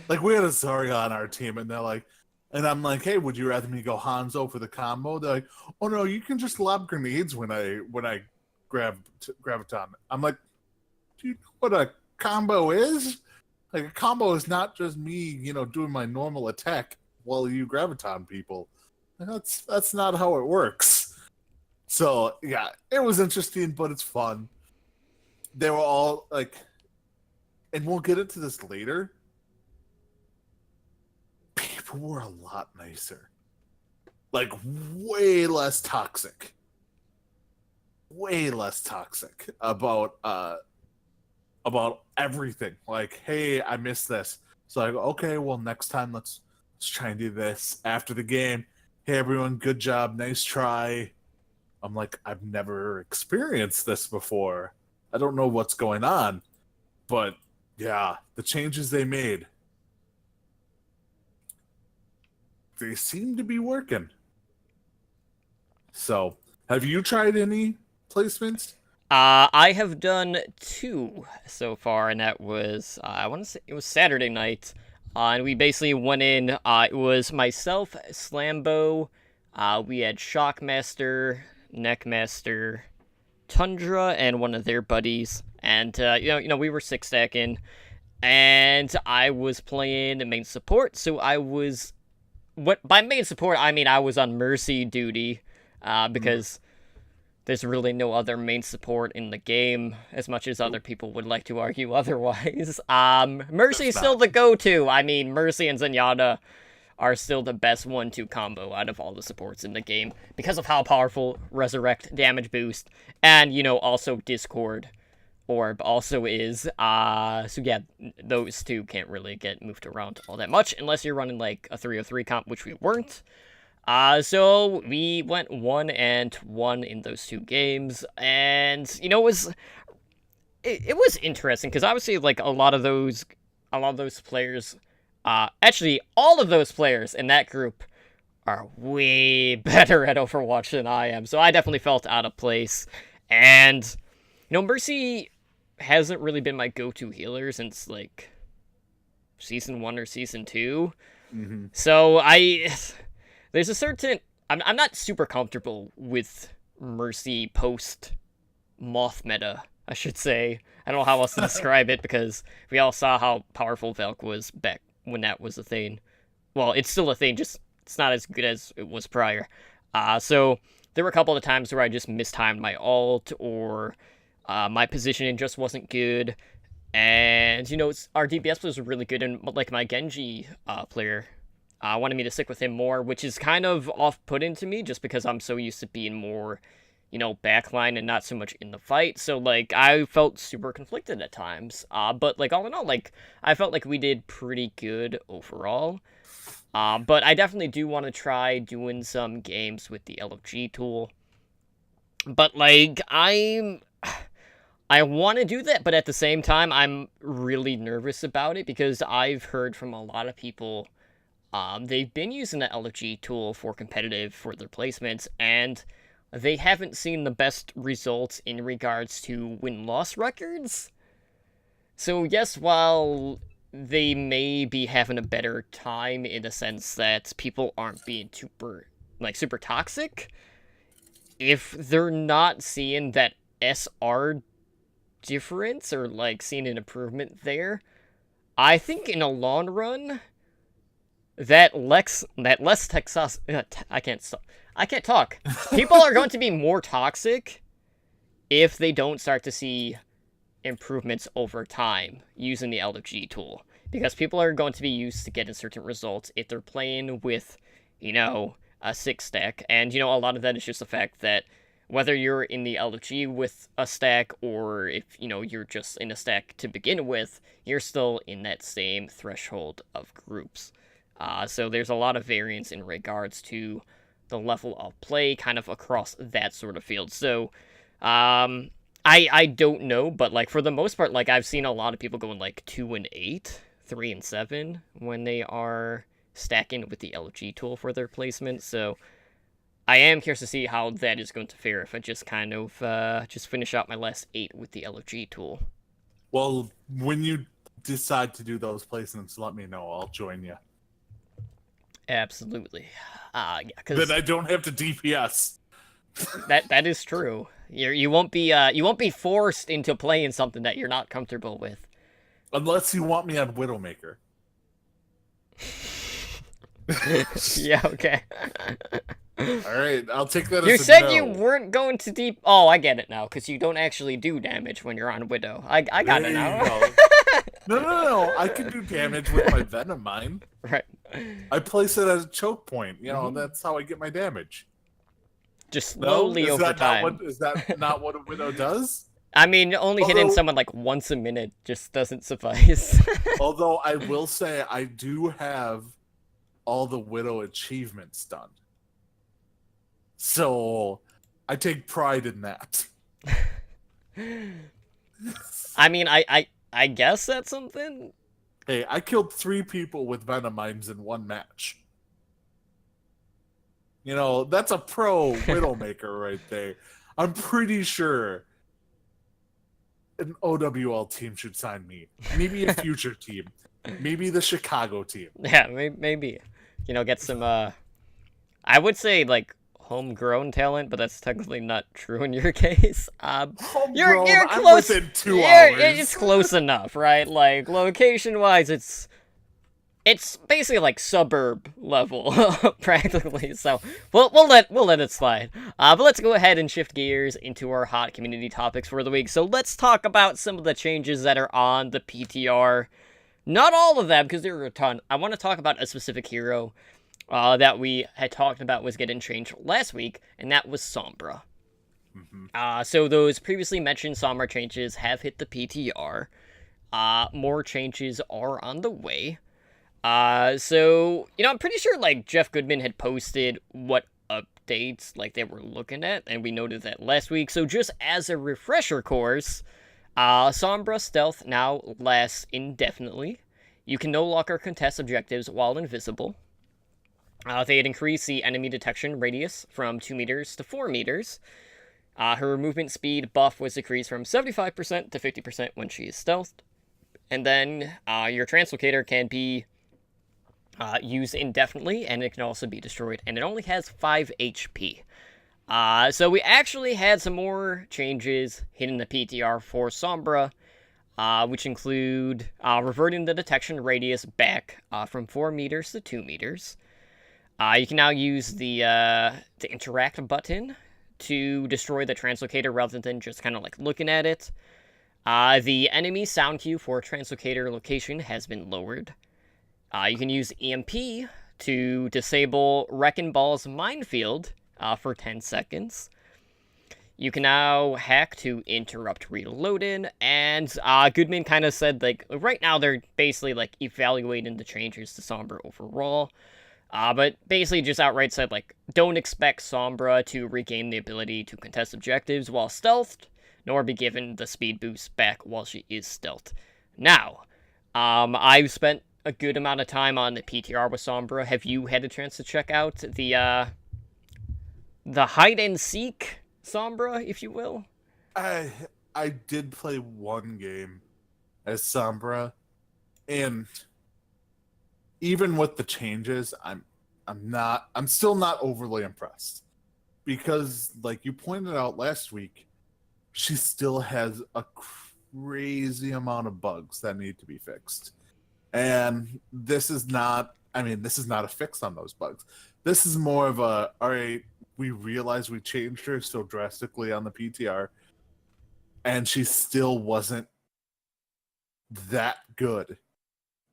Like, we had a Zarya on our team, and they're like, and I'm like, hey, would you rather me go Hanzo for the combo? They're like, oh, no, you can just lob grenades when I grab Graviton. I'm like, do you know what a combo is? Like, a combo is not just me, doing my normal attack while you Graviton people. That's not how it works. So, yeah, it was interesting, but it's fun. They were all, like, and we'll get into this later, people were a lot nicer. Like, way less toxic. Way less toxic about everything. Like, hey, I missed this. So I go, okay, well, next time let's try and do this after the game. Hey, everyone, good job, nice try. I'm like, I've never experienced this before. I don't know what's going on. But yeah, the changes they made, they seem to be working. So, have you tried any placements? I have done 2 so far, and that was, I want to say, it was Saturday night, and we basically went in, it was myself, Slambo, we had Shockmaster, Neckmaster, Tundra, and one of their buddies, and, we were 6-stacking, and I was playing main support, so I was, by main support, I mean I was on Mercy duty, because there's really no other main support in the game, as much as other people would like to argue otherwise. Mercy's still the go-to. I mean, Mercy and Zenyatta are still the best 1-2 combo out of all the supports in the game, because of how powerful Resurrect, Damage Boost, and, also Discord Orb also is. So yeah, those 2 can't really get moved around all that much, unless you're running, like, a 303 comp, which we weren't. So we went 1-1 in those 2 games, and, it was interesting, because obviously, like, a lot of those players, actually, all of those players in that group are way better at Overwatch than I am, so I definitely felt out of place, and, Mercy hasn't really been my go-to healer since, like, Season 1 or Season 2, so there's a certain... I'm not super comfortable with Mercy post-Moth meta, I should say. I don't know how else to describe it, because we all saw how powerful Valk was back when that was a thing. Well, it's still a thing, just it's not as good as it was prior. So there were a couple of times where I just mistimed my ult, or my positioning just wasn't good. And, our DPS players were really good, and, like, my Genji player... wanted me to stick with him more, which is kind of off-putting to me, just because I'm so used to being more, backline and not so much in the fight. So, like, I felt super conflicted at times. But, like, all in all, like, I felt like we did pretty good overall. But I definitely do want to try doing some games with the LFG tool. But, like, I want to do that, but at the same time, I'm really nervous about it, because I've heard from a lot of people... they've been using the LFG tool for competitive for their placements, and they haven't seen the best results in regards to win-loss records. So yes, while they may be having a better time in the sense that people aren't being super toxic, if they're not seeing that SR difference, or, like, seeing an improvement there, I think in the long run... that less Texas, I can't talk. People are going to be more toxic if they don't start to see improvements over time using the LFG tool. Because people are going to be used to getting certain results if they're playing with, a 6-stack. And, a lot of that is just the fact that whether you're in the LFG with a stack or if, you're just in a stack to begin with, you're still in that same threshold of groups. So there's a lot of variance in regards to the level of play kind of across that sort of field. So, I don't know, but, like, for the most part, like, I've seen a lot of people going, like, 2-8, 3-7 when they are stacking with the LFG tool for their placement, so I am curious to see how that is going to fare if I just kind of just finish out my last 8 with the LFG tool. Well, when you decide to do those placements, let me know. I'll join you. Absolutely. Yeah, because then I don't have to DPS. that is true. You won't be forced into playing something that you're not comfortable with. Unless you want me on Widowmaker. Yeah, okay. Alright, I'll take that as You said no. you weren't going to deep... Oh, I get it now, because you don't actually do damage when you're on Widow. I got it now. No. I can do damage with my Venom Mine. Right. I place it as a choke point. That's how I get my damage. Just slowly over time. Is that not what a Widow does? I mean, only hitting someone like once a minute just doesn't suffice. Although I will say I do have all the Widow achievements done. So I take pride in that. I mean, I guess that's something. Hey, I killed 3 people with Venom Mines in one match. That's a pro Widowmaker right there. I'm pretty sure an OWL team should sign me. Maybe a future team. Maybe the Chicago team. Yeah, maybe. Get some, I would say, like, homegrown talent, but that's technically not true in your case. You're close. I'm within 2 hours. It's close enough, right? Like, location-wise, it's basically like suburb level, practically. So we'll let it slide. But let's go ahead and shift gears into our hot community topics for the week. So let's talk about some of the changes that are on the PTR. Not all of them, because there are a ton. I want to talk about a specific hero that we had talked about was getting changed last week, and that was Sombra. Mm-hmm. So those previously mentioned Sombra changes have hit the PTR. More changes are on the way. So, I'm pretty sure, like, Jeff Goodman had posted what updates, like, they were looking at, and we noted that last week. So just as a refresher course, Sombra Stealth now lasts indefinitely. You can no longer contest objectives while invisible. They had increased the enemy detection radius from 2 meters to 4 meters. Her movement speed buff was decreased from 75% to 50% when she is stealthed. And then, your translocator can be used indefinitely, and it can also be destroyed, and it only has 5 HP. So we actually had some more changes hitting the PTR for Sombra, which include reverting the detection radius back from 4 meters to 2 meters. You can now use the interact button to destroy the translocator rather than just kind of like looking at it. The enemy sound cue for translocator location has been lowered. You can use EMP to disable Wrecking Ball's minefield for 10 seconds. You can now hack to interrupt reloading, and Goodman kind of said, like, right now they're basically, like, evaluating the changes to Sombra overall, but basically just outright said, like, don't expect Sombra to regain the ability to contest objectives while stealthed, nor be given the speed boost back while she is stealthed. Now, I've spent a good amount of time on the PTR with Sombra. Have you had a chance to check out the hide and seek Sombra, if you will? I did play one game as Sombra, and even with the changes, I'm still not overly impressed, because, like you pointed out last week, she still has a crazy amount of bugs that need to be fixed. And this is not a fix on those bugs. This is more of a, all right, we realize we changed her so drastically on the PTR, and she still wasn't that good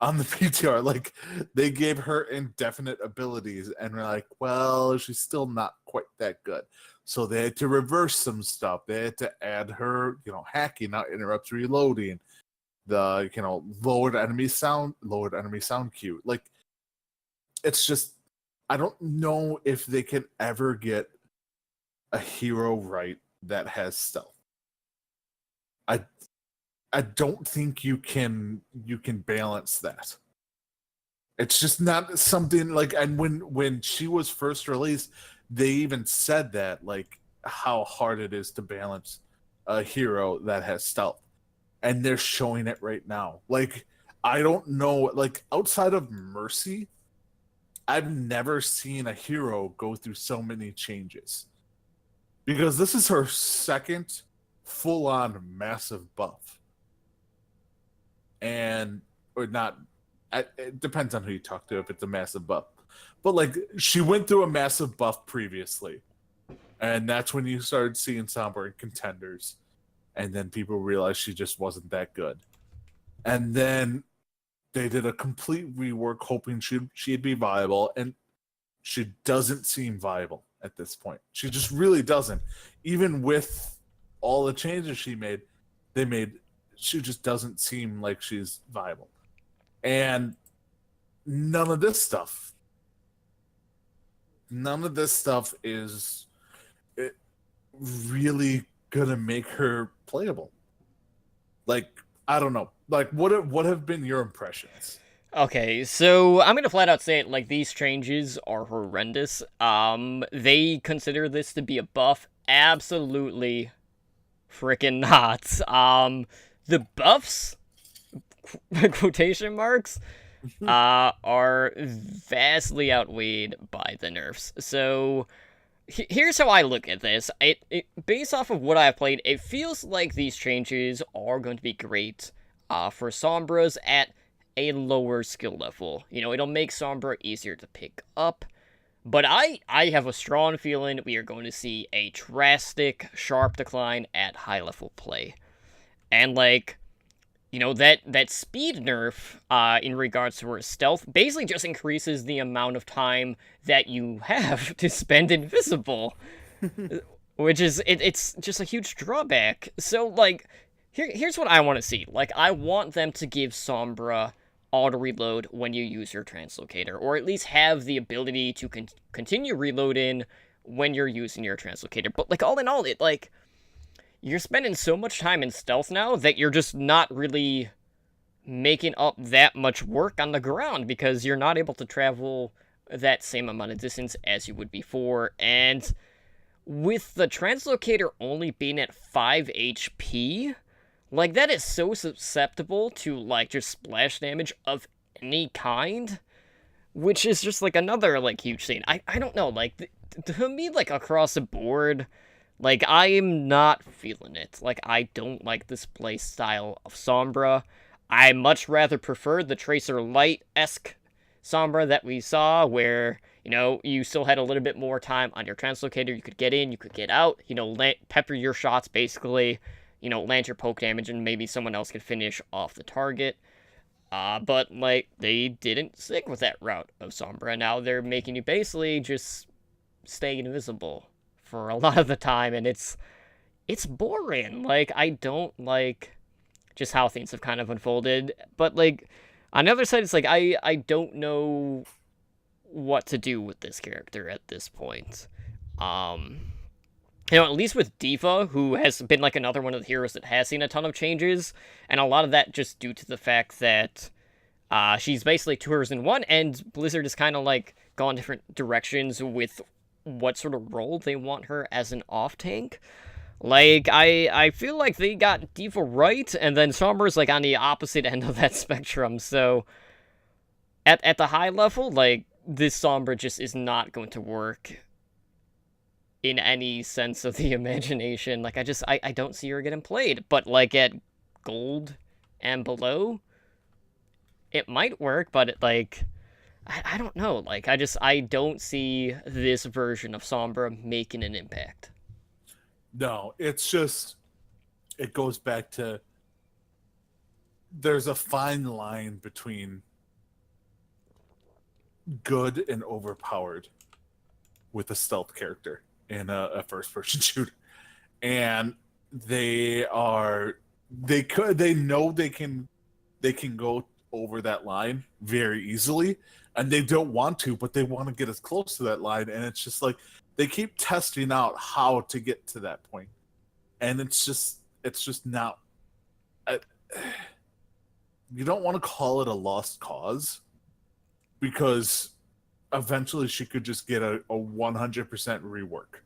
on the PTR. Like, they gave her indefinite abilities and we're like, well, she's still not quite that good. So they had to reverse some stuff. They had to add her, hacking out interrupts reloading, the lowered enemy sound cue. Like, it's just, I don't know if they can ever get a hero right that has stealth. I don't think you can balance that. It's just not something like, and when she was first released, they even said that, like, how hard it is to balance a hero that has stealth. And they're showing it right now. Like, I don't know, like, outside of Mercy, I've never seen a hero go through so many changes. Because this is her second full-on massive buff. And, or not, it depends on who you talk to if it's a massive buff. But, like, she went through a massive buff previously. And that's when you started seeing Sombra in contenders. And then people realized she just wasn't that good. And then they did a complete rework hoping she'd be viable. And she doesn't seem viable at this point. She just really doesn't. Even with all the changes she just doesn't seem like she's viable. And none of this stuff is really gonna make her playable. Like, I don't know. Like, what have been your impressions? Okay, so I'm gonna flat out say it, like, these changes are horrendous. They consider this to be a buff. Absolutely freaking not. The buffs, quotation marks, are vastly outweighed by the nerfs. So here's how I look at this. Based off of what I've played, it feels like these changes are going to be great for Sombras at a lower skill level. It'll make Sombra easier to pick up. But I have a strong feeling we are going to see a drastic, sharp decline at high level play. And, like, that speed nerf, in regards to her stealth, basically just increases the amount of time that you have to spend invisible. Which is, it's just a huge drawback. So, like, here's what I want to see. Like, I want them to give Sombra auto-reload when you use your translocator, or at least have the ability to continue reloading when you're using your translocator. But, like, all in all, you're spending so much time in stealth now that you're just not really making up that much work on the ground because you're not able to travel that same amount of distance as you would before. And with the translocator only being at 5 HP, like, that is so susceptible to, like, just splash damage of any kind, which is just, like, another, like, huge thing. I don't know, like, to me, like, across the board, like, I am not feeling it. Like, I don't like this play style of Sombra. I much rather prefer the Tracer Light-esque Sombra that we saw, where, you still had a little bit more time on your translocator. You could get in, you could get out, pepper your shots, basically, land your poke damage, and maybe someone else could finish off the target. But, like, they didn't stick with that route of Sombra. Now they're making you basically just stay invisible for a lot of the time, and it's boring. Like, I don't like just how things have kind of unfolded. But, like, on the other side, it's like, I don't know what to do with this character at this point. At least with D.Va, who has been, like, another one of the heroes that has seen a ton of changes, and a lot of that just due to the fact that she's basically 2 heroes in one, and Blizzard has kind of, like, gone different directions with what sort of role they want her as an off-tank. Like, I feel like they got D.Va right, and then Sombra's, like, on the opposite end of that spectrum, so at the high level, like, this Sombra just is not going to work in any sense of the imagination. Like, I don't see her getting played, but, like, at gold and below, it might work, but, I don't know. Like, I don't see this version of Sombra making an impact. No, it's just, it goes back to there's a fine line between good and overpowered with a stealth character in a first person shooter. And they know they can go over that line very easily, and they don't want to, but they want to get as close to that line, and it's just like they keep testing out how to get to that point. And it's just not you don't want to call it a lost cause, because eventually she could just get a 100% rework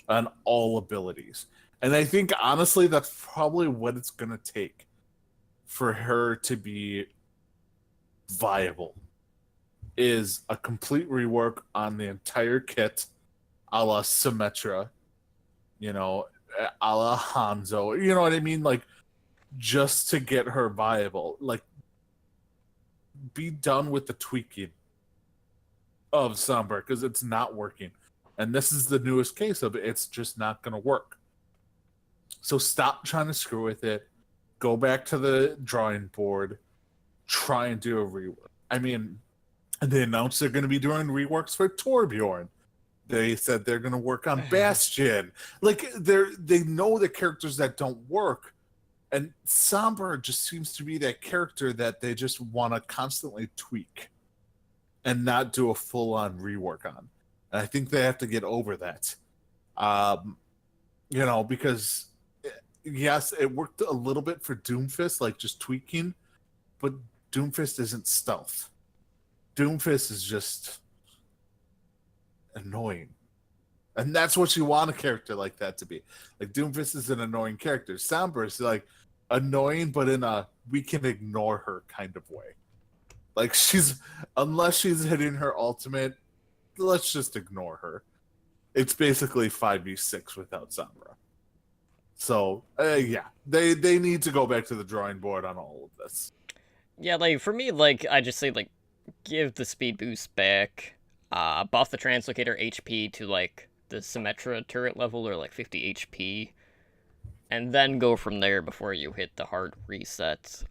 on all abilities. And I think, honestly, that's probably what it's going to take for her to be viable, is a complete rework on the entire kit, a la Symmetra, you know, a la Hanzo, you know what I mean? Like, just to get her viable. Like, be done with the tweaking of Sombra, because it's not working. And this is the newest case of it. It's just not going to work. So stop trying to screw with it. Go back to the drawing board. Try and do a rework. I mean, they announced they're going to be doing reworks for Torbjorn. They said they're going to work on Bastion. Like, they know the characters that don't work. And Sombra just seems to be that character that they just want to constantly tweak and not do a full-on rework on. And I think they have to get over that. You know, because, yes, it worked a little bit for Doomfist, like just tweaking, but Doomfist isn't stealth. Doomfist is just annoying. And that's what you want a character like that to be. Like, Doomfist is an annoying character. Sombra is like annoying, but in a we can ignore her kind of way. Like, unless she's hitting her ultimate, let's just ignore her. It's basically 5v6 without Sombra. So, yeah, they need to go back to the drawing board on all of this. Yeah, like, for me, like, I just say, like, give the speed boost back, buff the Translocator HP to, like, the Symmetra turret level, or, like, 50 HP, and then go from there before you hit the hard reset.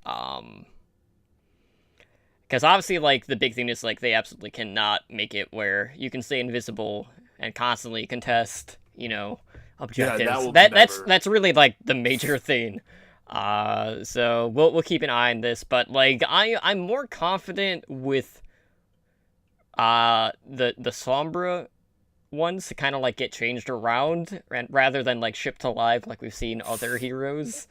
Because obviously, like, the big thing is, like, they absolutely cannot make it where you can stay invisible and constantly contest, you know, objectives. Yeah, that's really, like, the major thing. So we'll keep an eye on this, but, like, I'm more confident with the Sombra ones to kind of, like, get changed around rather than, like, shipped alive like we've seen other heroes.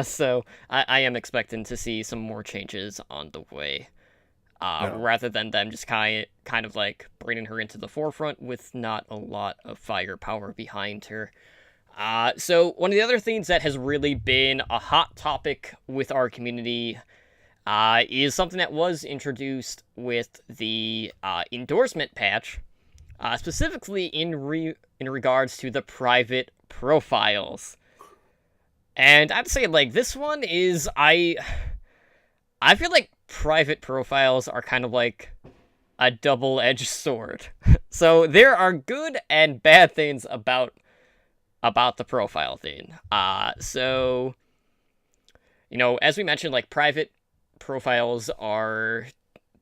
So I am expecting to see some more changes on the way, rather than them just kind of like bringing her into the forefront with not a lot of firepower behind her. So one of the other things that has really been a hot topic with our community is something that was introduced with the endorsement patch, specifically in regards to the private profiles. And I'd say, like, this one is, I feel like private profiles are kind of like a double-edged sword. So there are good and bad things about the profile thing. So, you know, as we mentioned, like, private profiles are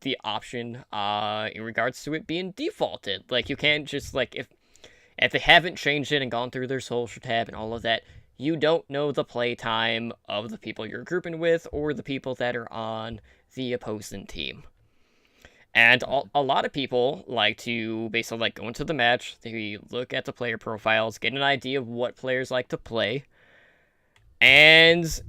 the option in regards to it being defaulted. Like, you can't just, like, if they haven't changed it and gone through their social tab and all of that, you don't know the playtime of the people you're grouping with or the people that are on the opposing team. And a lot of people like to basically, like, go into the match, they look at the player profiles, get an idea of what players like to play, and,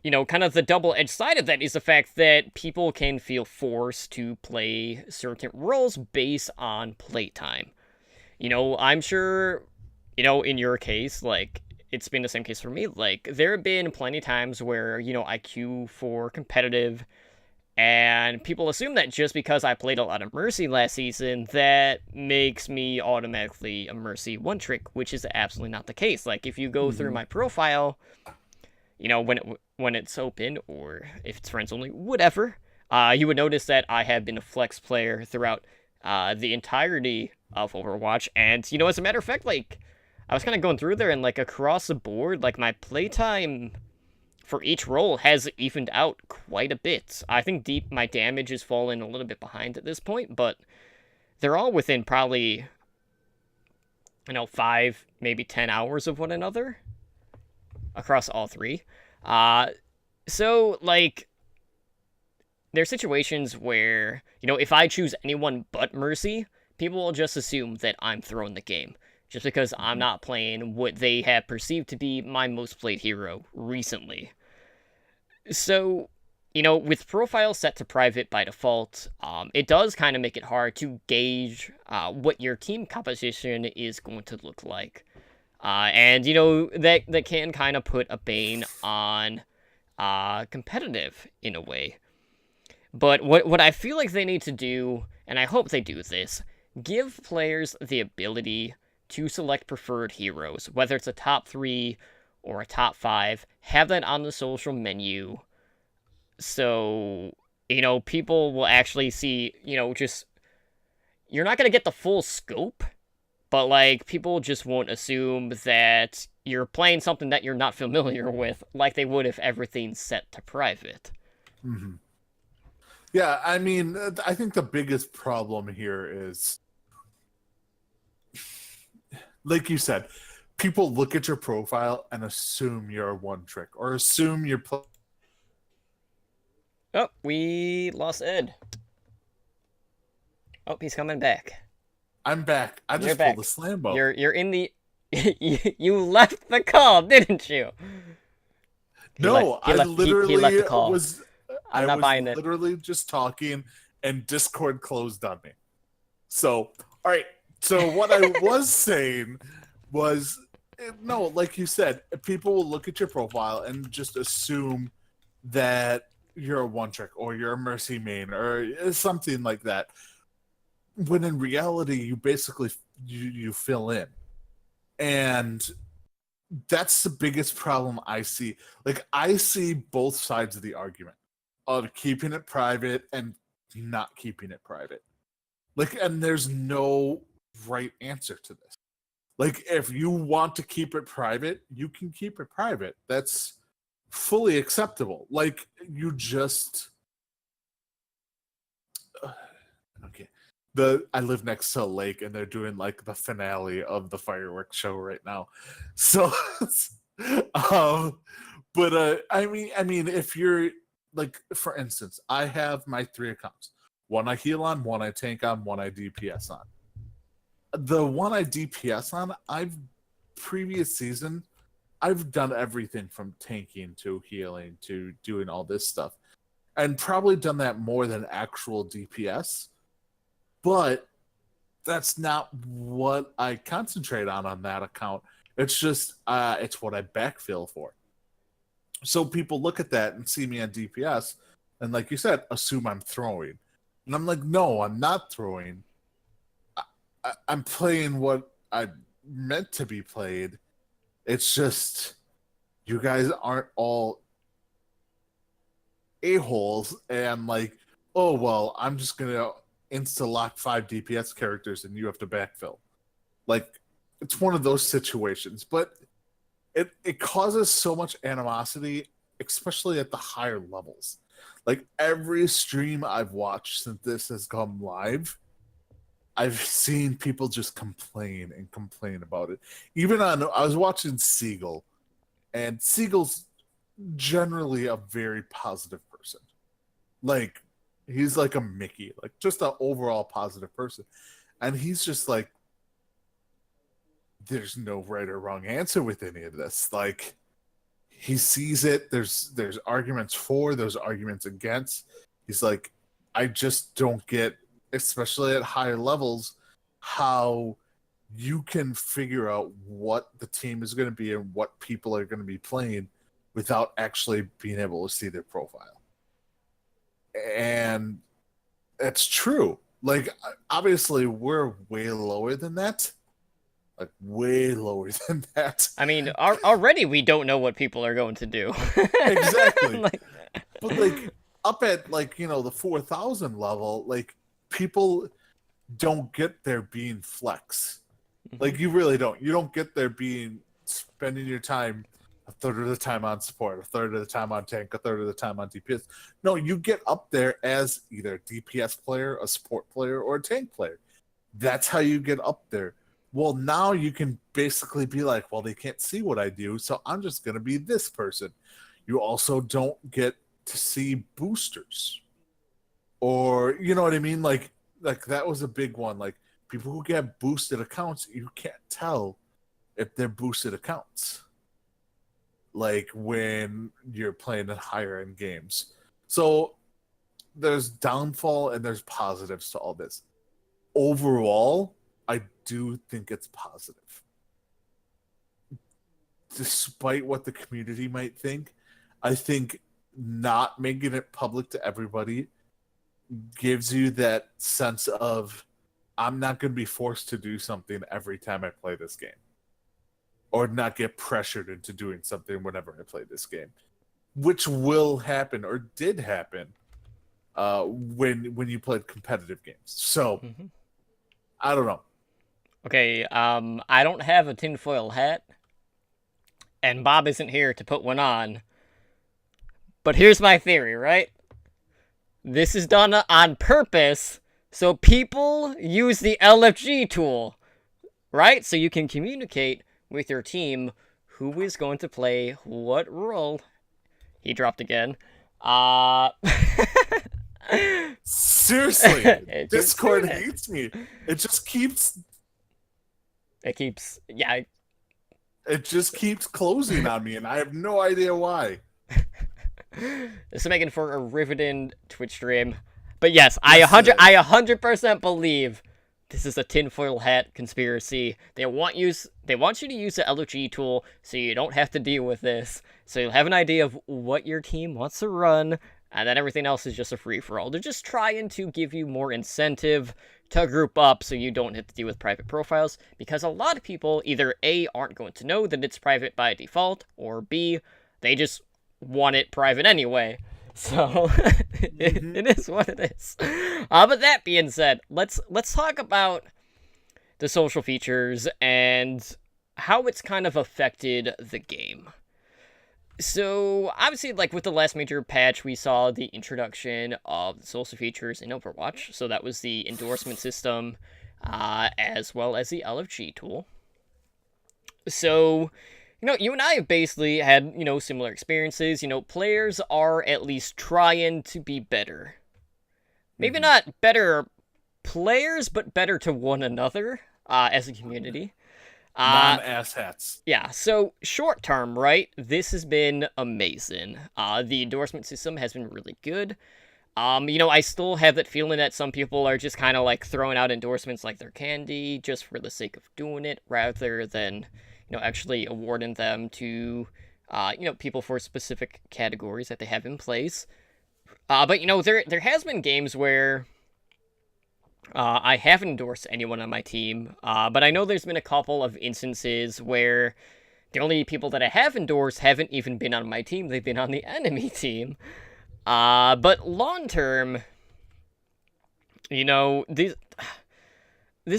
you know, kind of the double-edged side of that is the fact that people can feel forced to play certain roles based on playtime. You know, I'm sure, you know, in your case, like, it's been the same case for me. Like, there have been plenty of times where, you know, I queue for competitive, and people assume that just because I played a lot of Mercy last season, that makes me automatically a Mercy one-trick, which is absolutely not the case. Like, if you go through my profile, you know, when it's open, or if it's friends only, whatever, you would notice that I have been a flex player throughout the entirety of Overwatch. And, you know, as a matter of fact, like, I was kind of going through there, and, like, across the board, like, my playtime for each role has evened out quite a bit. I think my damage has fallen a little bit behind at this point, but they're all within probably, 5, maybe 10 hours of one another across all three. So, like, there are situations where, if I choose anyone but Mercy, people will just assume that I'm throwing the game, just because I'm not playing what they have perceived to be my most played hero recently. So, with profile set to private by default, it does kind of make it hard to gauge what your team composition is going to look like. And, that can kind of put a bane on competitive in a way. But what I feel like they need to do, and I hope they do this, give players the ability to select preferred heroes, whether it's a top 3 or a top 5, have that on the social menu, so, people will actually see, just, you're not going to get the full scope, but, like, people just won't assume that you're playing something that you're not familiar with, like they would if everything's set to private. Mm-hmm. Yeah, I mean, I think the biggest problem here is, like you said, people look at your profile and assume you're one trick, or assume you're Oh, we lost Ed. Oh, he's coming back. I'm back. I just pulled the Slambo. You're in the... you left the call, didn't you? I literally left the call. was... I'm not buying it. Literally just talking, and Discord closed on me. So, all right. So what I was saying was, no, like you said, people will look at your profile and just assume that you're a one trick or you're a Mercy main or something like that. When in reality, you basically you fill in, and that's the biggest problem I see. Like, I see both sides of the argument of keeping it private and not keeping it private. Like, and there's no right answer to this. Like, if you want to keep it private, you can keep it private. That's fully acceptable. Like, you just okay. I live next to a lake, and they're doing like the finale of the fireworks show right now. So, but I mean, if you're like, for instance, I have my 3 accounts. One I heal on, one I tank on, one I DPS on. The one I DPS on, previous season, I've done everything from tanking to healing to doing all this stuff. And probably done that more than actual DPS. But that's not what I concentrate on that account. It's just, it's what I backfill for. So people look at that and see me on DPS, and like you said, assume I'm throwing. And I'm like, no, I'm not throwing. I'm playing what I meant to be played. It's just, you guys aren't all a-holes and like, oh, well, I'm just going to insta-lock 5 DPS characters and you have to backfill. Like, it's one of those situations. But it causes so much animosity, especially at the higher levels. Like, every stream I've watched since this has come live, I've seen people just complain and complain about it. Even I was watching Seagull, and Seagull's generally a very positive person. Like, he's like a Mickey, like just an overall positive person. And he's just like, there's no right or wrong answer with any of this. Like, he sees it. There's arguments for, there's arguments against. He's like, I just don't get, especially at higher levels, how you can figure out what the team is going to be and what people are going to be playing without actually being able to see their profile. And that's true. Like, obviously, we're way lower than that. Like, way lower than that. I mean, already we don't know what people are going to do. Exactly. But, like, up at, like, the 4,000 level, like, people don't get there being flex. Like, you really don't. You don't get there spending your time third of the time on support, a third of the time on tank, a third of the time on DPS. No, you get up there as either a DPS player, a support player, or a tank player. That's how you get up there. Well, now you can basically be like, well, they can't see what I do, so I'm just going to be this person. You also don't get to see boosters. Or, you know what I mean? Like that was a big one. Like, people who get boosted accounts, you can't tell if they're boosted accounts. Like when you're playing in higher end games. So there's downfall and there's positives to all this. Overall, I do think it's positive. Despite what the community might think, I think not making it public to everybody gives you that sense of, I'm not going to be forced to do something every time I play this game. Or not get pressured into doing something whenever I play this game. Which will happen, or did happen, when you played competitive games. So, I don't know. Okay, I don't have a tinfoil hat, and Bob isn't here to put one on. But here's my theory, right? This is done on purpose, so people use the LFG tool, right? So you can communicate with your team who is going to play what role. He dropped again. Seriously, Discord hates me. It just keeps... Yeah. It just keeps closing on me, and I have no idea why. This is making for a riveting Twitch stream. But yes, I 100% believe this is a tinfoil hat conspiracy. They want you to use the LOG tool so you don't have to deal with this. So you'll have an idea of what your team wants to run, and then everything else is just a free-for-all. They're just trying to give you more incentive to group up so you don't have to deal with private profiles, because a lot of people either A, aren't going to know that it's private by default, or B, they just want it private anyway. So it is what it is. But that being said, let's talk about the social features and how it's kind of affected the game. So obviously, like with the last major patch, we saw the introduction of the social features in Overwatch. So that was the endorsement system, as well as the LFG tool. So, you and I have basically had, similar experiences. Players are at least trying to be better. Maybe not better players, but better to one another, as a community. Non-asshats. Yeah, so short term, right? This has been amazing. The endorsement system has been really good. I still have that feeling that some people are just kind of like throwing out endorsements like they're candy, just for the sake of doing it, rather than actually awarding them to, people for specific categories that they have in place. But, there has been games where I haven't endorsed anyone on my team, but I know there's been a couple of instances where the only people that I have endorsed haven't even been on my team, they've been on the enemy team. But long term, this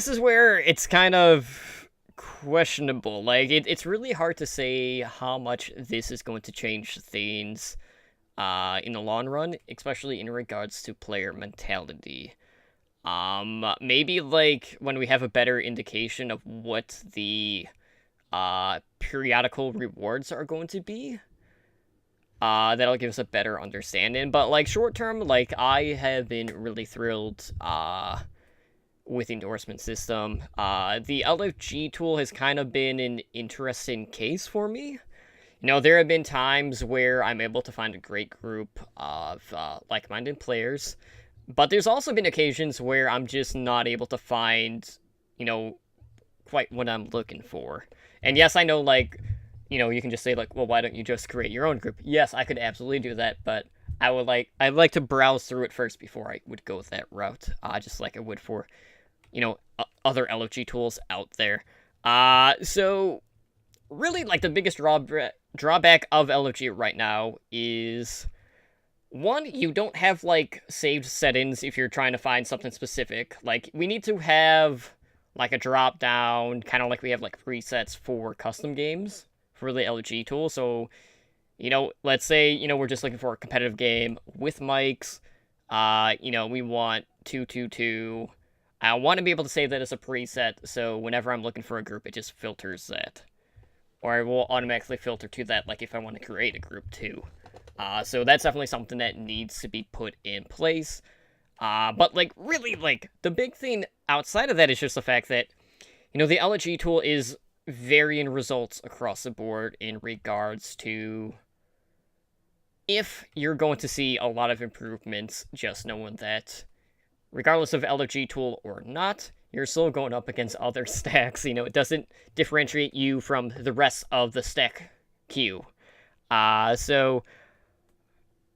is where it's kind of questionable. Like, it's really hard to say how much this is going to change things in the long run, especially in regards to player mentality. Maybe, like, when we have a better indication of what the periodical rewards are going to be, that'll give us a better understanding. But, like, short term, like, I have been really thrilled with the endorsement system. The LFG tool has kind of been an interesting case for me. There have been times where I'm able to find a great group of like-minded players, but there's also been occasions where I'm just not able to find, quite what I'm looking for. And yes, I know, like, you can just say, like, well, why don't you just create your own group? Yes, I could absolutely do that, but I'd like to browse through it first before I would go that route, just like I would for, other LFG tools out there. So really, like, the biggest drawback of LFG right now is, one, you don't have, like, saved settings if you're trying to find something specific. Like, we need to have, like, a drop down, kind of like we have, like, presets for custom games. for the LG tool. So, let's say, we're just looking for a competitive game with mics. We want 222. I want to be able to save that as a preset, so whenever I'm looking for a group, it just filters that. Or it will automatically filter to that, like if I want to create a group too. So that's definitely something that needs to be put in place. But really, the big thing outside of that is just the fact that, the LG tool is varying results across the board in regards to if you're going to see a lot of improvements, just knowing that regardless of LFG tool or not, you're still going up against other stacks. It doesn't differentiate you from the rest of the stack queue. So,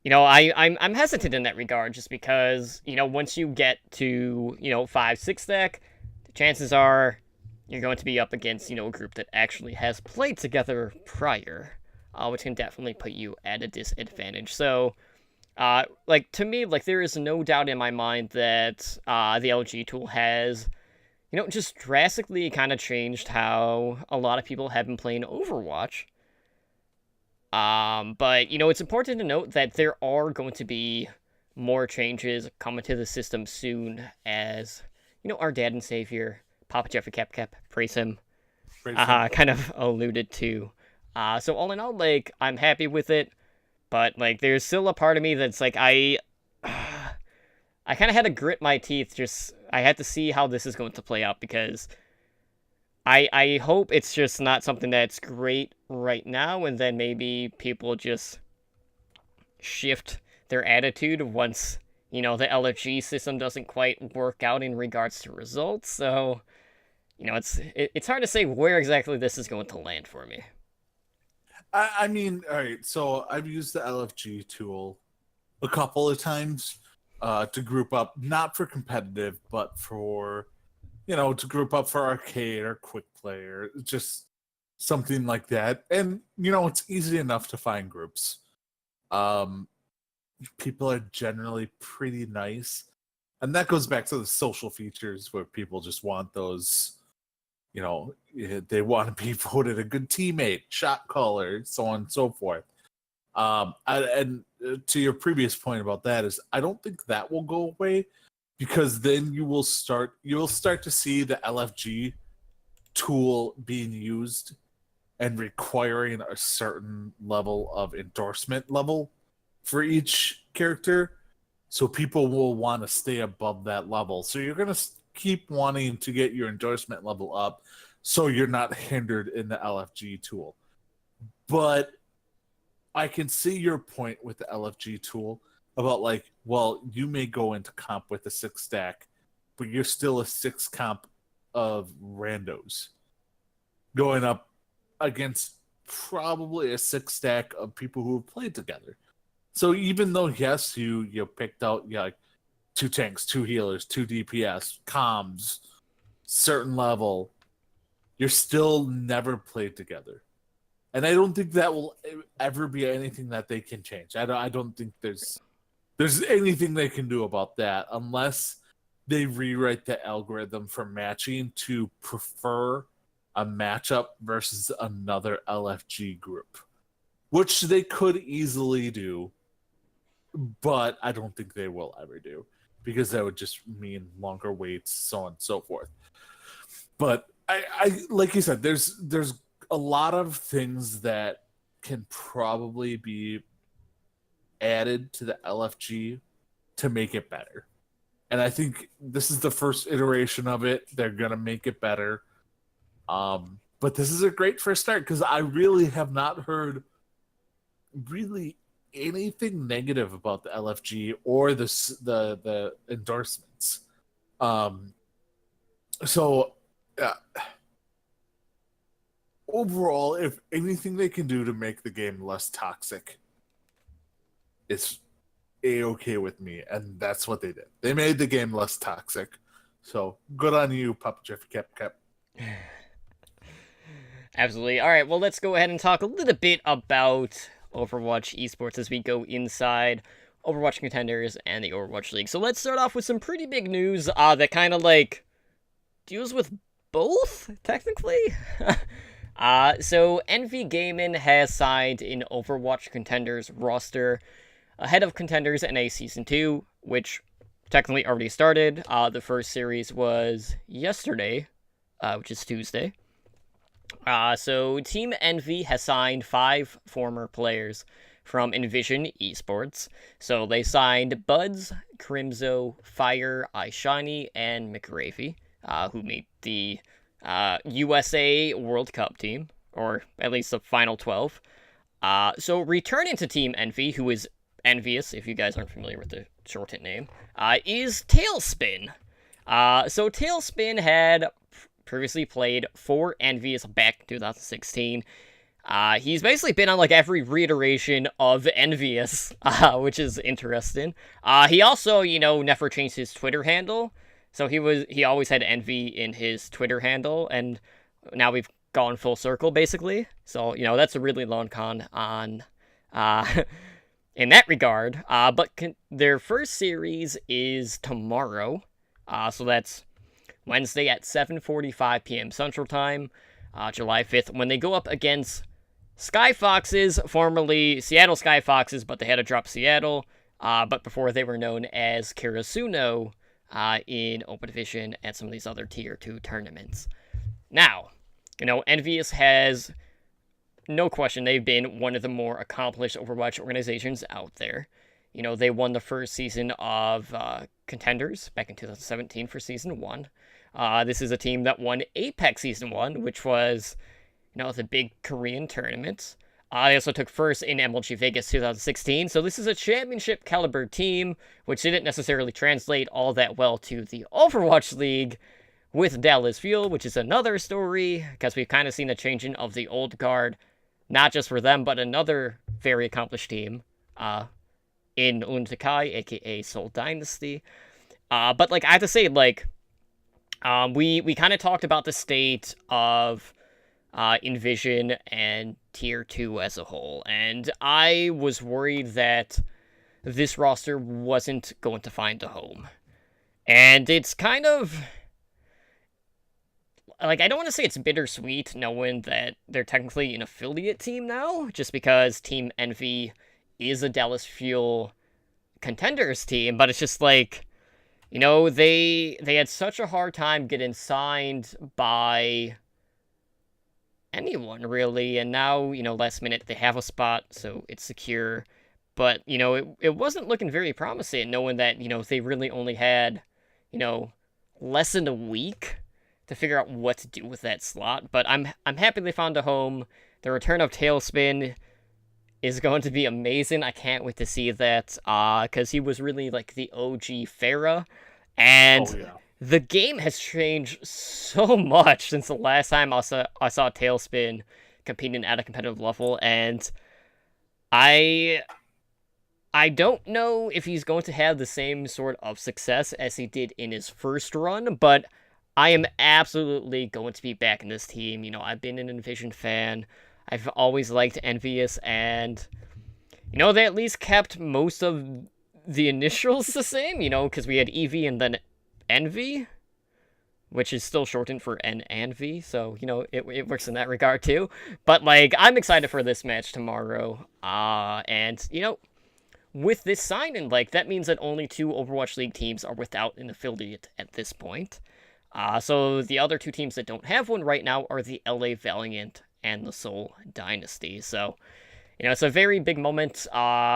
I'm hesitant in that regard just because, once you get to, 5, 6 stack, the chances are you're going to be up against, a group that actually has played together prior, which can definitely put you at a disadvantage. So, to me, there is no doubt in my mind that the LG tool has, just drastically kind of changed how a lot of people have been playing Overwatch. But, it's important to note that there are going to be more changes coming to the system soon as, our dad and savior, Papa Jeffrey Cap, praise him, kind of alluded to. So all in all, I'm happy with it. But, there's still a part of me that's, I kind of had to grit my teeth, I had to see how this is going to play out, because I hope it's just not something that's great right now, and then maybe people just shift their attitude once, the LFG system doesn't quite work out in regards to results, so, it's hard to say where exactly this is going to land for me. I mean, all right, so I've used the LFG tool a couple of times to group up, not for competitive, but for, to group up for arcade or quick play or just something like that. And, it's easy enough to find groups. People are generally pretty nice. And that goes back to the social features where people just want those, they want to be voted a good teammate, shot caller, so on and so forth. And to your previous point about that is, I don't think that will go away, because then you'll start to see the LFG tool being used and requiring a certain level of endorsement level for each character. So people will want to stay above that level. So you're going to keep wanting to get your endorsement level up so you're not hindered in the LFG tool. But I can see your point with the LFG tool about you may go into comp with a 6 stack, but you're still a 6 comp of randos going up against probably a 6 stack of people who have played together. So even though, yes, you picked out 2 tanks, 2 healers, 2 DPS, comms, certain level, you're still never played together. And I don't think that will ever be anything that they can change. I don't think there's anything they can do about that unless they rewrite the algorithm for matching to prefer a matchup versus another LFG group, which they could easily do, but I don't think they will ever do, because that would just mean longer waits, so on and so forth. But I like you said, there's a lot of things that can probably be added to the LFG to make it better. And I think this is the first iteration of it. They're going to make it better. But this is a great first start, because I really have not heard really anything negative about the LFG or the endorsements. Overall, if anything they can do to make the game less toxic, it's A-okay with me, and that's what they did. They made the game less toxic. So, good on you, Papa Jeffrey Cap. Absolutely. All right, well, let's go ahead and talk a little bit about Overwatch esports as we go inside Overwatch Contenders and the Overwatch League. So let's start off with some pretty big news that kind of deals with both, technically. So Envy Gaming has signed an Overwatch Contenders roster ahead of Contenders NA Season 2, which technically already started. The first series was yesterday, which is Tuesday. So Team Envy has signed 5 former players from Envision Esports. So they signed Buds, Crimzo, Fire, iShiny, and McRavy, who made the USA World Cup team, or at least the final 12. So returning to Team Envy, who is Envious, if you guys aren't familiar with the shortened name, is Tailspin. So Tailspin had previously played for Envious back in 2016. He's basically been on like every reiteration of Envious, which is interesting. He also, never changed his Twitter handle. So he always had Envy in his Twitter handle, and now we've gone full circle basically. So, that's a really long con on in that regard. But their first series is tomorrow. So that's Wednesday at 7:45 p.m. Central Time, July 5th, when they go up against Sky Foxes, formerly Seattle Sky Foxes, but they had to drop Seattle, but before they were known as Karasuno in Open Division and some of these other Tier 2 tournaments. Now, Envious has, no question, they've been one of the more accomplished Overwatch organizations out there. They won the first season of Contenders back in 2017 for Season 1. This is a team that won Apex Season 1, which was, the big Korean tournament. They also took first in MLG Vegas 2016, so this is a championship caliber team, which didn't necessarily translate all that well to the Overwatch League with Dallas Fuel, which is another story, because we've kind of seen a changing of the old guard, not just for them, but another very accomplished team, in Untakai, aka Seoul Dynasty. But, I have to say, we kind of talked about the state of Envision and Tier 2 as a whole, and I was worried that this roster wasn't going to find a home. And it's kind of, I don't want to say it's bittersweet knowing that they're technically an affiliate team now, just because Team Envy is a Dallas Fuel Contenders team, but it's just they had such a hard time getting signed by anyone, really, and now, last minute they have a spot, so it's secure, but, it wasn't looking very promising, knowing that, they really only had, less than a week to figure out what to do with that slot, but I'm happy they found a home. The return of Tailspin is going to be amazing. I can't wait to see that, because he was really, the OG Pharah, and the game has changed so much since the last time I saw Tailspin competing at a competitive level, and I don't know if he's going to have the same sort of success as he did in his first run, but I am absolutely going to be back in this team. I've been an Envision fan. I've always liked Envious, and, they at least kept most of the initials the same, because we had EV and then Envy, which is still shortened for N and V, so, it works in that regard too. But, I'm excited for this match tomorrow, and, with this signing, that means that only 2 Overwatch League teams are without an affiliate at this point. So the other 2 teams that don't have one right now are the LA Valiant and the Seoul Dynasty. So, it's a very big moment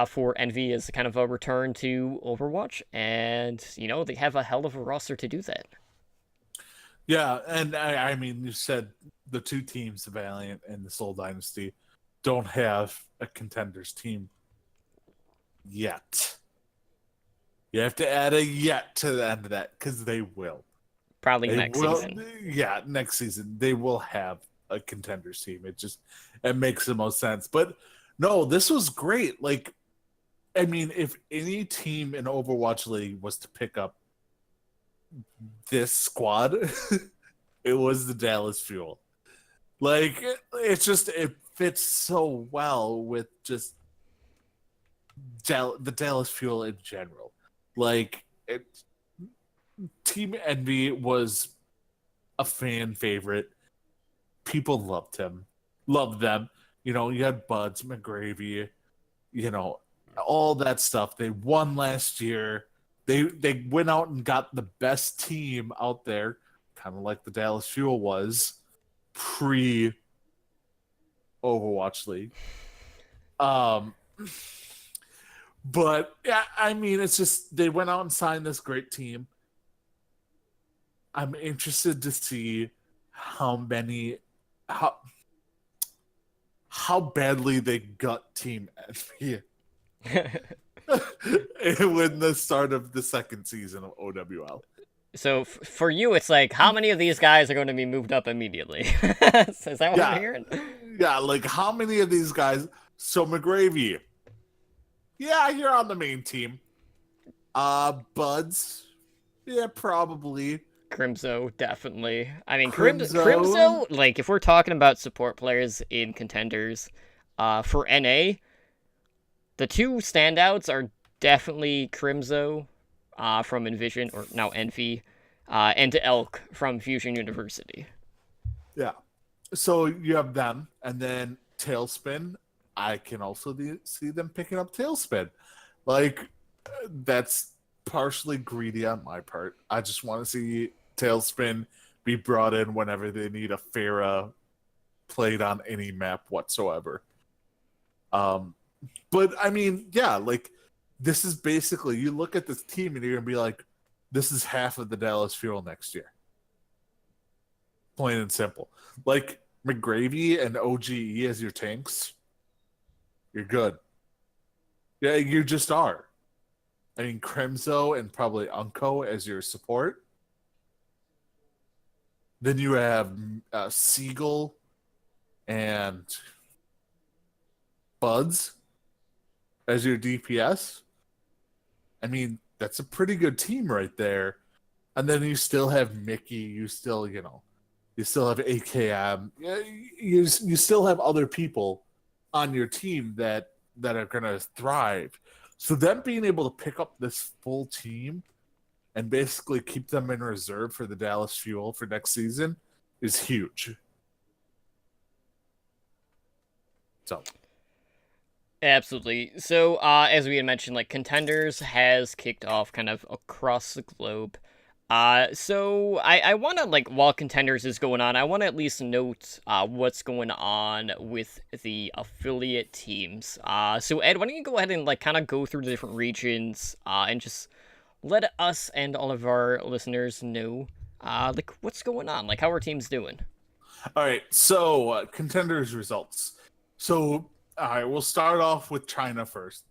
for Envy as kind of a return to Overwatch, and, they have a hell of a roster to do that. Yeah, and I mean, you said the 2 teams, the Valiant and the Seoul Dynasty, don't have a Contenders team yet. You have to add a yet to the end of that, because they will. Probably next season. Yeah, next season. They will have a Contenders team. It makes the most sense. But no, this was great. I mean, if any team in Overwatch League was to pick up this squad, it was the Dallas Fuel. It fits so well with just the Dallas Fuel in general. Team Envy was a fan favorite. People loved him. Love them. You know, you had Buds, McGravy, you know, all that stuff. They won last year. They went out and got the best team out there, kind of like the Dallas Fuel was pre Overwatch League. Um, but yeah, I mean, it's just they went out and signed this great team. I'm interested to see how many how badly they gut Team Envy when the start of the second season of OWL. So for you, it's like, how many of these guys are going to be moved up immediately? Is that what I'm hearing? Yeah, like how many of these guys? So McGravy, yeah, you're on the main team. Buds, yeah, probably. Crimzo, definitely. I mean, Crimzo, like, if we're talking about support players in contenders, for NA, the two standouts are definitely Crimzo, from Envision, or now Envy, and Elk from Fusion University. yeah. So you have them, and then Tailspin. I can also see them picking up Tailspin. Like, that's partially greedy on my part. I just want to see Tailspin be brought in whenever they need a Pharah played on any map whatsoever. But I mean, yeah, like this is basically you look at this team and you're gonna be like, this is half of the Dallas Fuel next year. Plain and simple. Like McGravy and OGE as your tanks, you're good. Yeah, you just are. I mean, Crimzo and probably Unco as your support. Then you have Seagull and Buds as your DPS. I mean, that's a pretty good team right there. And then you still have Mickey. You still, you still have AKM. You still have other people on your team that are going to thrive. So them being able to pick up this full team and basically keep them in reserve for the Dallas Fuel for next season is huge. So, absolutely. So, as we had mentioned, like, Contenders has kicked off kind of across the globe. So I want to, like, while Contenders is going on, I want to at least note what's going on with the affiliate teams. So Ed, why don't you go ahead and, like, kind of go through the different regions and just let us and all of our listeners know, like, what's going on, like, how are teams doing? All right, so Contenders results. So, all right, we'll start off with China first.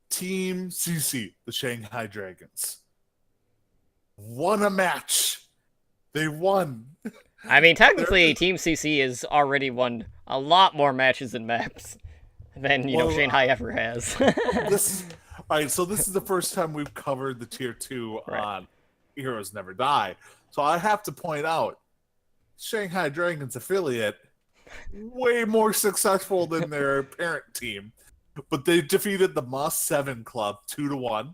Team CC, the Shanghai Dragons, won a match. They won. I mean, technically, Team CC has already won a lot more matches and maps than, Shanghai ever has. All right, so this is the first time we've covered the Tier 2 Right. on Heroes Never Die. So I have to point out, Shanghai Dragons affiliate, way more successful than their parent team. But they defeated the Moss 7 Club 2-1.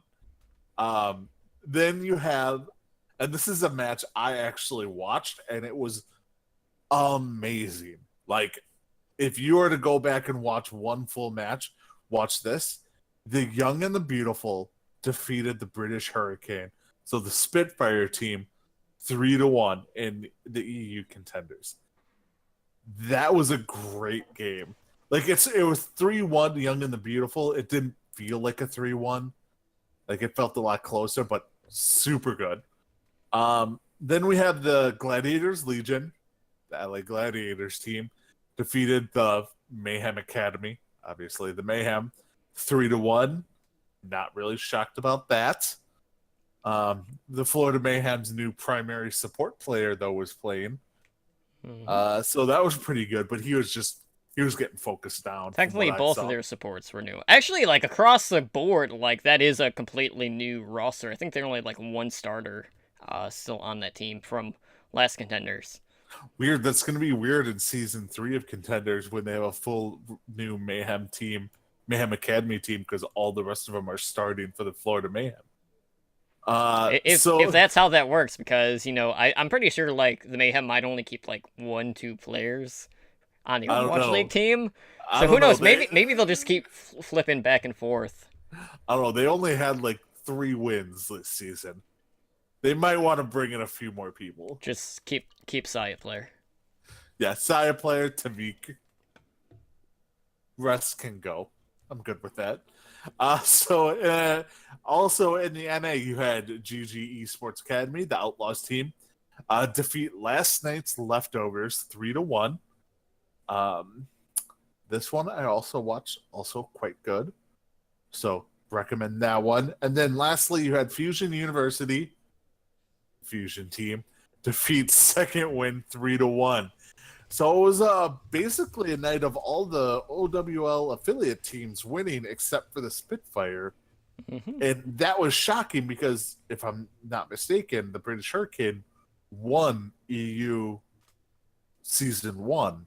Then you have, and this is a match I actually watched, and it was amazing. Like, if you were to go back and watch one full match, watch this. The Young and the Beautiful defeated the British Hurricane. So the Spitfire team 3-1 in the EU contenders. That was a great game. Like it was 3-1 the Young and the Beautiful. It didn't feel like a 3-1. Like it felt a lot closer, but super good. Then we have the Gladiators Legion, the LA Gladiators team, defeated the Mayhem Academy, obviously the Mayhem, 3-1. Not really shocked about that. The Florida Mayhem's new primary support player, though, was playing. So that was pretty good, but he was getting focused down. Technically, both of their supports were new. Actually, like, across the board, like, that is a completely new roster. I think they're only, like, one starter still on that team from last Contenders. Weird. That's going to be weird in Season 3 of Contenders when they have a full new Mayhem team, Mayhem Academy team, because all the rest of them are starting for the Florida Mayhem. If that's how that works, because, I'm pretty sure, like, the Mayhem might only keep, like, 1-2 players on the I don't Overwatch know. League team. I So who don't know. knows? Maybe they'll just keep flipping back and forth. I don't know. They only had like 3 wins this season. They might want to bring in a few more people. Just keep Saya player. Yeah, Saya player, Tamik. Rest can go. I'm good with that. Also in the NA, you had GG Esports Academy, the Outlaws team, defeat last night's Leftovers 3-1. This one I also watched, also quite good. So recommend that one. And then lastly, you had Fusion University, Fusion team, defeat second win 3-1. So it was basically a night of all the OWL affiliate teams winning except for the Spitfire. Mm-hmm. And that was shocking because, if I'm not mistaken, the British Hurricane won EU Season 1.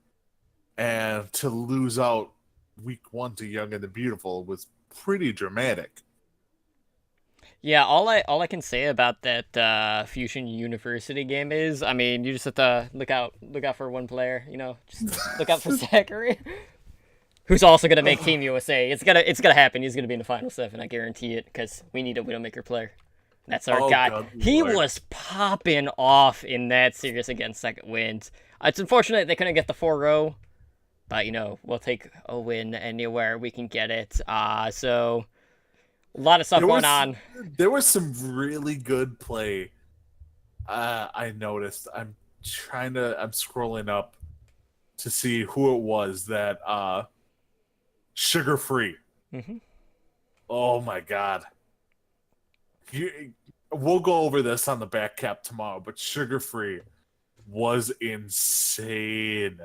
And to lose out Week 1 to Young and the Beautiful was pretty dramatic. Yeah, all I can say about that Fusion University game is, I mean, you just have to look out for one player, just look out for Zachary, who's also gonna make Team USA. It's gonna happen. He's gonna be in the final 7. I guarantee it, because we need a Widowmaker player. That's our guy. God, he Lord. was popping off in that series against Second Wind. It's unfortunate they couldn't get the 4-0, but we'll take a win anywhere we can get it. So. A lot of stuff going on. There was some really good play. I noticed. I'm scrolling up to see who it was that Sugar Free. Mm-hmm. Oh my God. We'll go over this on the back cap tomorrow, but Sugar Free was insane.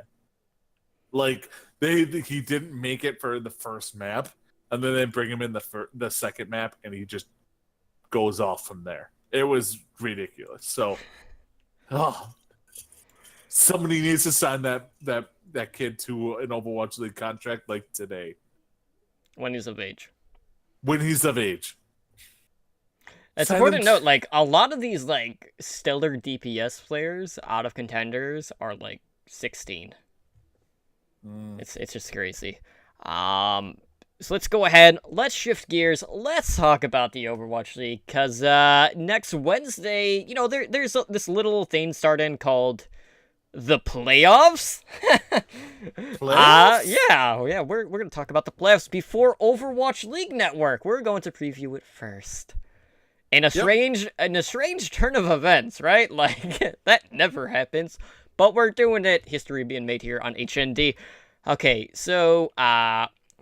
Like he didn't make it for the first map. And then they bring him in the second map, and he just goes off from there. It was ridiculous. So, somebody needs to sign that kid to an Overwatch League contract like today. When he's of age. When he's of age. It's important to note, like, a lot of these, like, stellar DPS players out of contenders are, like, 16. It's just crazy. So let's go ahead, let's shift gears, let's talk about the Overwatch League, because next Wednesday, there's this little thing starting called the playoffs. Playoffs? Yeah, we're going to talk about the playoffs before Overwatch League Network. We're going to preview it first. In a strange turn of events, right? Like, that never happens, but we're doing it, history being made here on HND. Okay, so,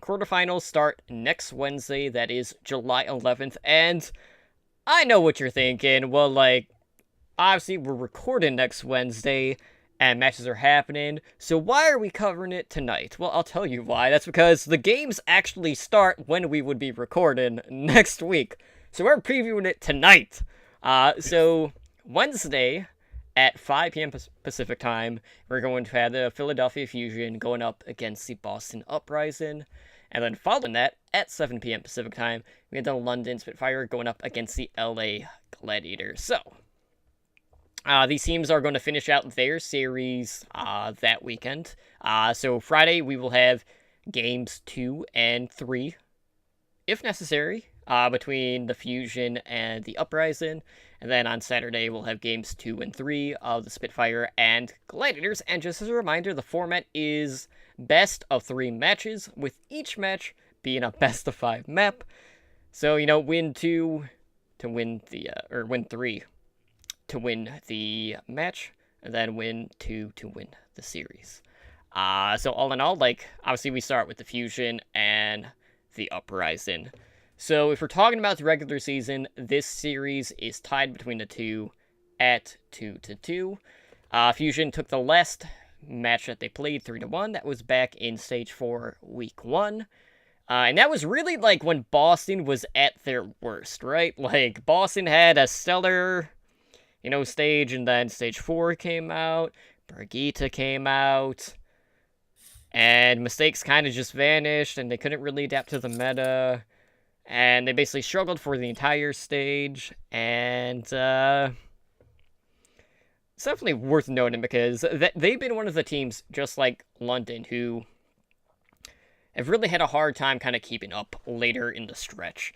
quarterfinals start next Wednesday, that is July 11th, and I know what you're thinking. Well, like, obviously we're recording next Wednesday, and matches are happening, so why are we covering it tonight? Well, I'll tell you why. That's because the games actually start when we would be recording next week, so we're previewing it tonight. So, Wednesday, at 5 p.m. Pacific time, we're going to have the Philadelphia Fusion going up against the Boston Uprising. And then following that, at 7 p.m. Pacific time, we have the London Spitfire going up against the LA Gladiators. So, these teams are going to finish out their series that weekend. So Friday, we will have games 2 and 3, if necessary, between the Fusion and the Uprising. And then on Saturday, we'll have games 2 and 3 of the Spitfire and Gladiators. And just as a reminder, the format is best of 3 matches, with each match being a best of 5 map. So, win 2 to win win 3 to win the match, and then win 2 to win the series. So all in all, like, obviously we start with the Fusion and the Uprising. So if we're talking about the regular season, this series is tied between the two at 2-2. Fusion took the last match that they played 3-1. That was back in Stage 4, Week 1. And that was really, like, when Boston was at their worst, right? Like, Boston had a stellar, stage, and then Stage 4 came out, Brigitte came out, and mistakes kind of just vanished, and they couldn't really adapt to the meta, and they basically struggled for the entire stage, and, it's definitely worth noting because they've been one of the teams, just like London, who have really had a hard time kind of keeping up later in the stretch.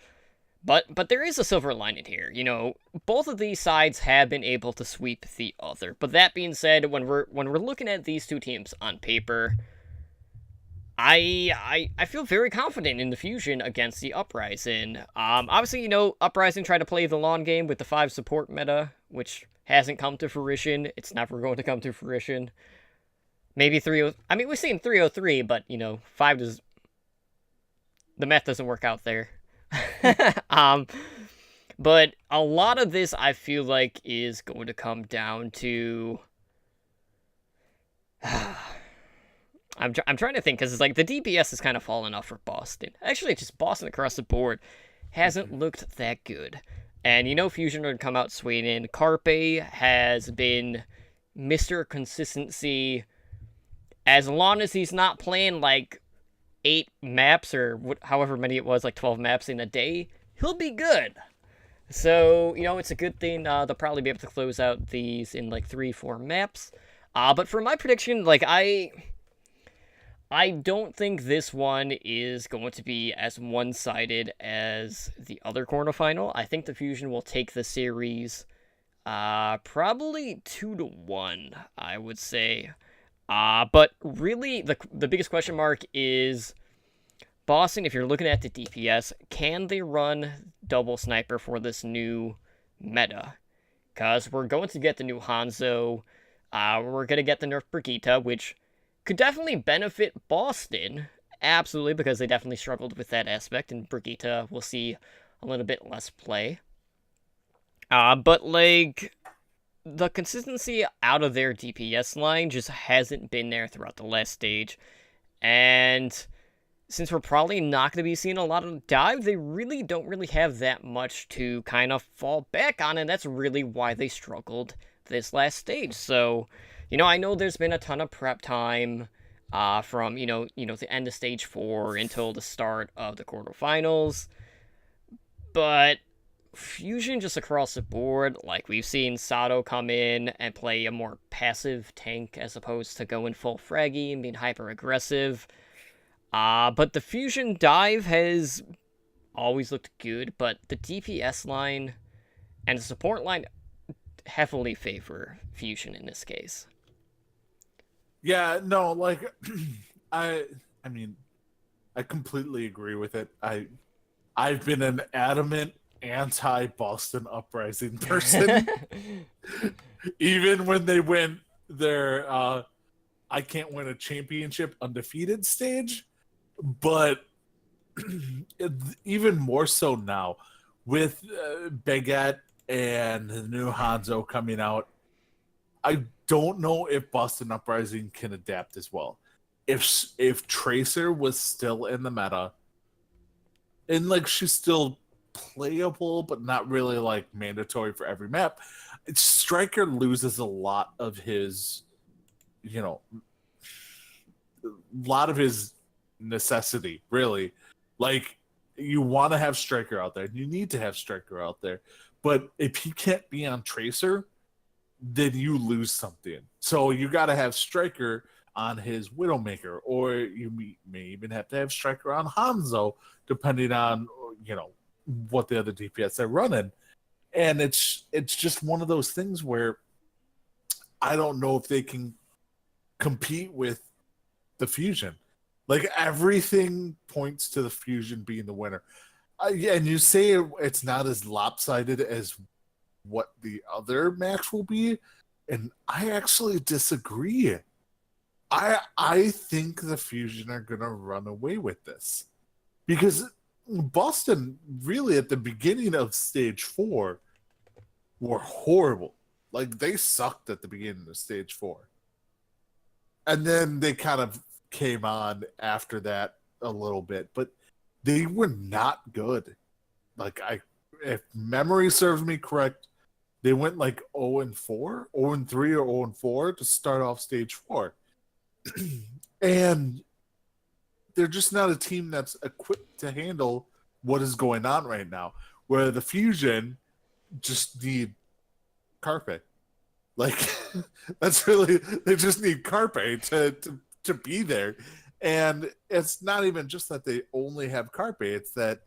But there is a silver lining here. You know, both of these sides have been able to sweep the other. But that being said, when we're looking at these two teams on paper, I feel very confident in the Fusion against the Uprising. Obviously, you know, Uprising tried to play the long game with the 5 support meta, which hasn't come to fruition. It's never going to come to fruition. Maybe 3. I mean, we've seen 303, but you know, 5 does. The math doesn't work out there. But a lot of this I feel like is going to come down to I'm trying to think because it's like the DPS has kind of fallen off for Boston. Actually, just Boston across the board hasn't looked that good. And you know Fusion would come out swinging. Carpe has been Mr. Consistency as long as he's not playing like 8 maps or however many it was, like 12 maps in a day, he'll be good. So, you know, it's a good thing. They'll probably be able to close out these in like 3-4 maps. But for my prediction, like I don't think this one is going to be as one-sided as the other quarterfinal. I think the Fusion will take the series probably 2-1, I would say. But really, the biggest question mark is Boston. If you're looking at the DPS, can they run double sniper for this new meta? Because we're going to get the new Hanzo. We're going to get the nerf Brigitte, which could definitely benefit Boston. Absolutely, because they definitely struggled with that aspect, and Brigitte will see a little bit less play. But, like, the consistency out of their DPS line just hasn't been there throughout the last stage. And since we're probably not going to be seeing a lot of dive, they really don't really have that much to kind of fall back on, and that's really why they struggled this last stage. So, you know, I know there's been a ton of prep time from, you know, the end of stage 4 until the start of the quarterfinals, but Fusion just across the board, like we've seen Sato come in and play a more passive tank as opposed to going full fraggy and being hyper aggressive. But the Fusion dive has always looked good, but the DPS line and the support line heavily favor Fusion in this case. Yeah, no, like I mean, I completely agree with it. I've been an adamant anti-Boston Uprising person. Even when they went their I can't win a championship undefeated stage, but even more so now with Baguette and the new Hanzo coming out. I don't know if Boston Uprising can adapt as well. If Tracer was still in the meta, and like she's still playable but not really like mandatory for every map, Striker loses a lot of his, you know, a lot of his necessity, really. Like, you want to have Striker out there, you need to have Striker out there, but if he can't be on Tracer, then you lose something. So you got to have Striker on his Widowmaker, or you may even have to have Striker on Hanzo, depending on, you know, what the other DPS are running. And it's just one of those things where I don't know if they can compete with the Fusion. Like, everything points to the Fusion being the winner. Yeah, and you say it's not as lopsided as what the other match will be, and I actually disagree. I think the Fusion are gonna run away with this, because Boston really at the beginning of stage 4 were horrible. Like, they sucked at the beginning of stage 4, and then they kind of came on after that a little bit, but they were not good. Like, if memory serves me correct, they went like 0-4, 0-3 or 0-4 to start off stage 4. And they're just not a team that's equipped to handle what is going on right now, where the Fusion just need Carpe. Like that's really they just need Carpe to be there. And it's not even just that they only have Carpe, it's that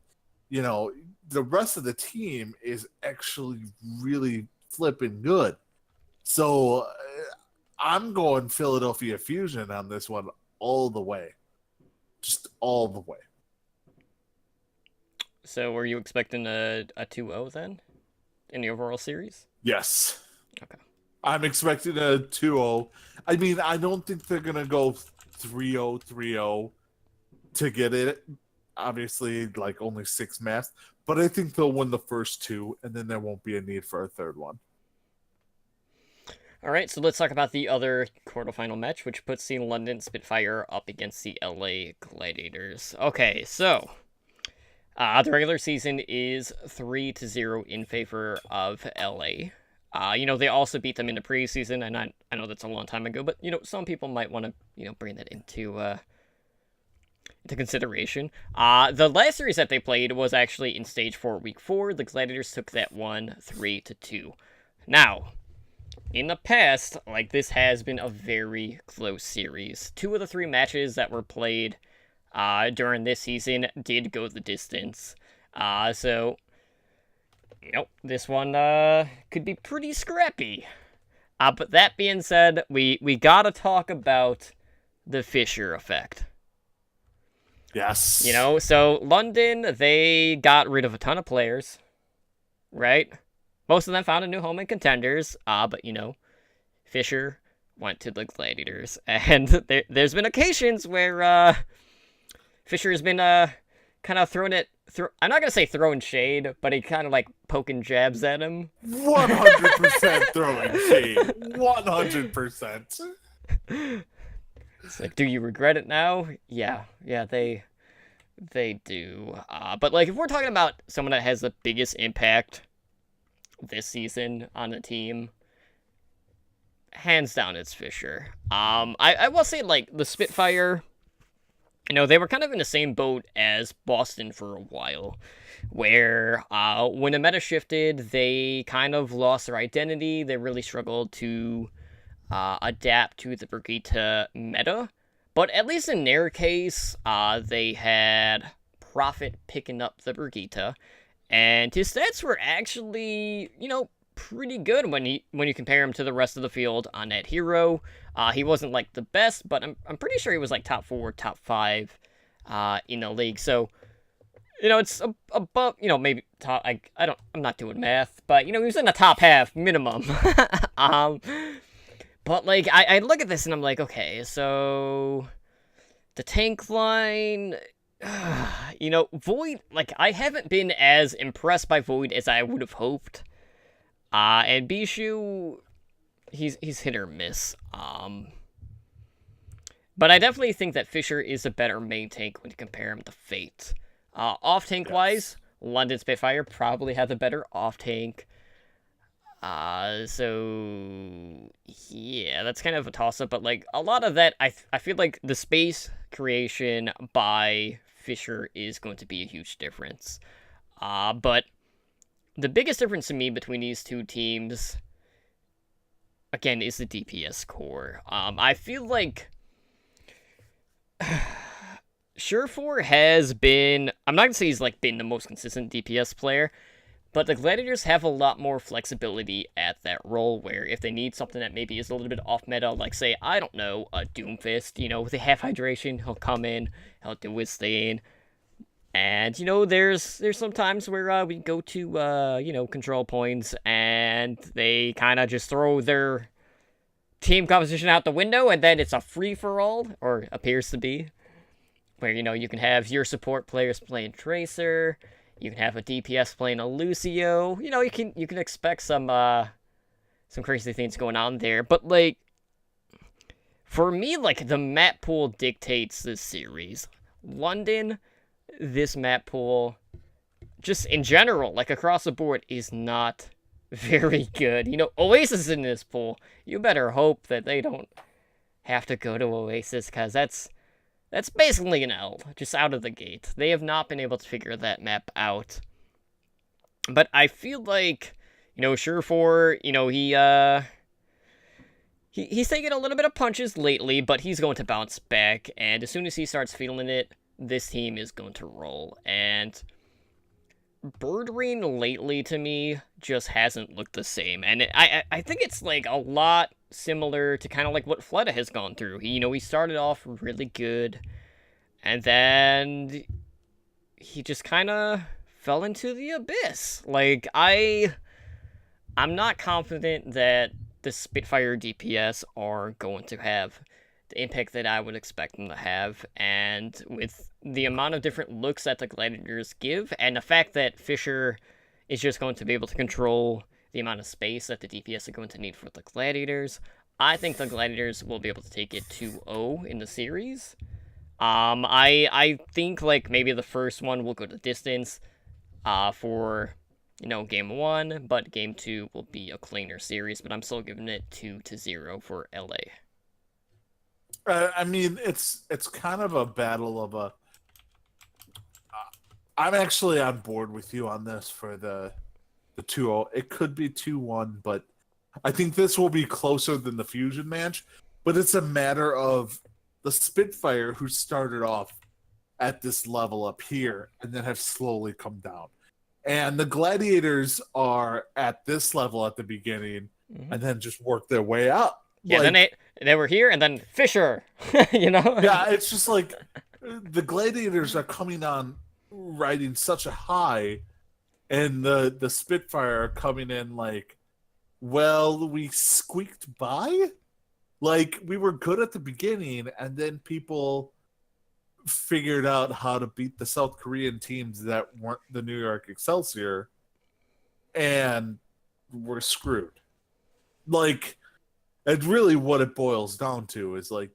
the rest of the team is actually really flipping good. So I'm going Philadelphia Fusion on this one all the way. Just all the way. So were you expecting a 2-0 then in the overall series? Yes. Okay. I'm expecting a 2-0. I mean, I don't think they're going to go 3-0, 3-0 to get it. Obviously, like only 6 maps. But I think they'll win the first 2, and then there won't be a need for a third one. All right, so let's talk about the other quarterfinal match, which puts the London Spitfire up against the LA Gladiators. Okay, so the regular season is 3-0 in favor of LA. They also beat them in the preseason, and I know that's a long time ago, but some people might want to bring that into consideration. The last series that they played was actually in Stage 4, Week 4. The Gladiators took that one 3-2. Now, in the past, this has been a very close series. 2 of the 3 matches that were played during this season did go the distance. So, this one could be pretty scrappy. But that being said, we gotta talk about the Fisher effect. Yes. So London, they got rid of a ton of players, right? Most of them found a new home in Contenders, but Fisher went to the Gladiators, and there's been occasions where Fisher has been kind of I'm not gonna say throwing shade, but he kind of poking jabs at him. 100% throwing shade. 100%. It's do you regret it now? Yeah, they do. But if we're talking about someone that has the biggest impact this season on the team, hands down it's Fisher. I will say the Spitfire, they were kind of in the same boat as Boston for a while, where when the meta shifted, they kind of lost their identity. They really struggled to adapt to the Brigitte meta. But at least in their case, they had Prophet picking up the Brigitte, and his stats were actually, pretty good when you compare him to the rest of the field on that hero. He wasn't the best, but I'm pretty sure he was top 4, top 5 in the league. So, it's above, maybe top. I'm not doing math, but he was in the top half minimum. But I look at this and I'm okay, so the tank line, Void, I haven't been as impressed by Void as I would have hoped. And Bishu, he's hit or miss. But I definitely think that Fisher is a better main tank when you compare him to Fate. Off tank wise, London Spitfire probably has a better off tank. So yeah, that's kind of a toss up, but a lot of that, I feel the space creation by Fisher is going to be a huge difference. But the biggest difference to me between these two teams, again, is the DPS core. I feel Surefour has been, I'm not gonna say he's been the most consistent DPS player, but the Gladiators have a lot more flexibility at that role, where if they need something that maybe is a little bit off meta, say, I don't know, a Doomfist, with a half hydration, he'll come in, he'll do his thing. And, there's some times where we go to, control points, and they kind of just throw their team composition out the window, and then it's a free-for-all, or appears to be, where, you can have your support players playing Tracer, you can have a DPS playing a Lucio. You can expect some crazy things going on there. But for me, the map pool dictates this series. London, this map pool, just in general, across the board, is not very good. Oasis in this pool, you better hope that they don't have to go to Oasis, because that's basically an L, just out of the gate. They have not been able to figure that map out. But I feel Surefour, he's taken a little bit of punches lately, but he's going to bounce back, and as soon as he starts feeling it, this team is going to roll. And Birdring lately to me just hasn't looked the same, and I think it's like a lot similar to kind of like what Fleta has gone through. He started off really good, and then he just kind of fell into the abyss. Like I'm not confident that the Spitfire DPS are going to have the impact that I would expect them to have, and with the amount of different looks that the Gladiators give, and the fact that Fisher is just going to be able to control the amount of space that the DPS are going to need for the Gladiators, I think the Gladiators will be able to take it 2-0 in the series. I think like maybe the first one will go the distance, for game 1, but game 2 will be a cleaner series. But I'm still giving it 2-0 for LA. I mean, it's kind of a battle of a. I'm actually on board with you on this for the 2-0. It could be 2-1, but I think this will be closer than the Fusion match. But it's a matter of the Spitfire, who started off at this level up here and then have slowly come down. And the Gladiators are at this level at the beginning and then just work their way up. Yeah, then they were here, and then Fisher, Yeah, it's just like the Gladiators are coming on riding such a high, and the Spitfire are coming in like, well, we squeaked by? Like, we were good at the beginning, and then people figured out how to beat the South Korean teams that weren't the New York Excelsior, and we're screwed. Like, and really what it boils down to is like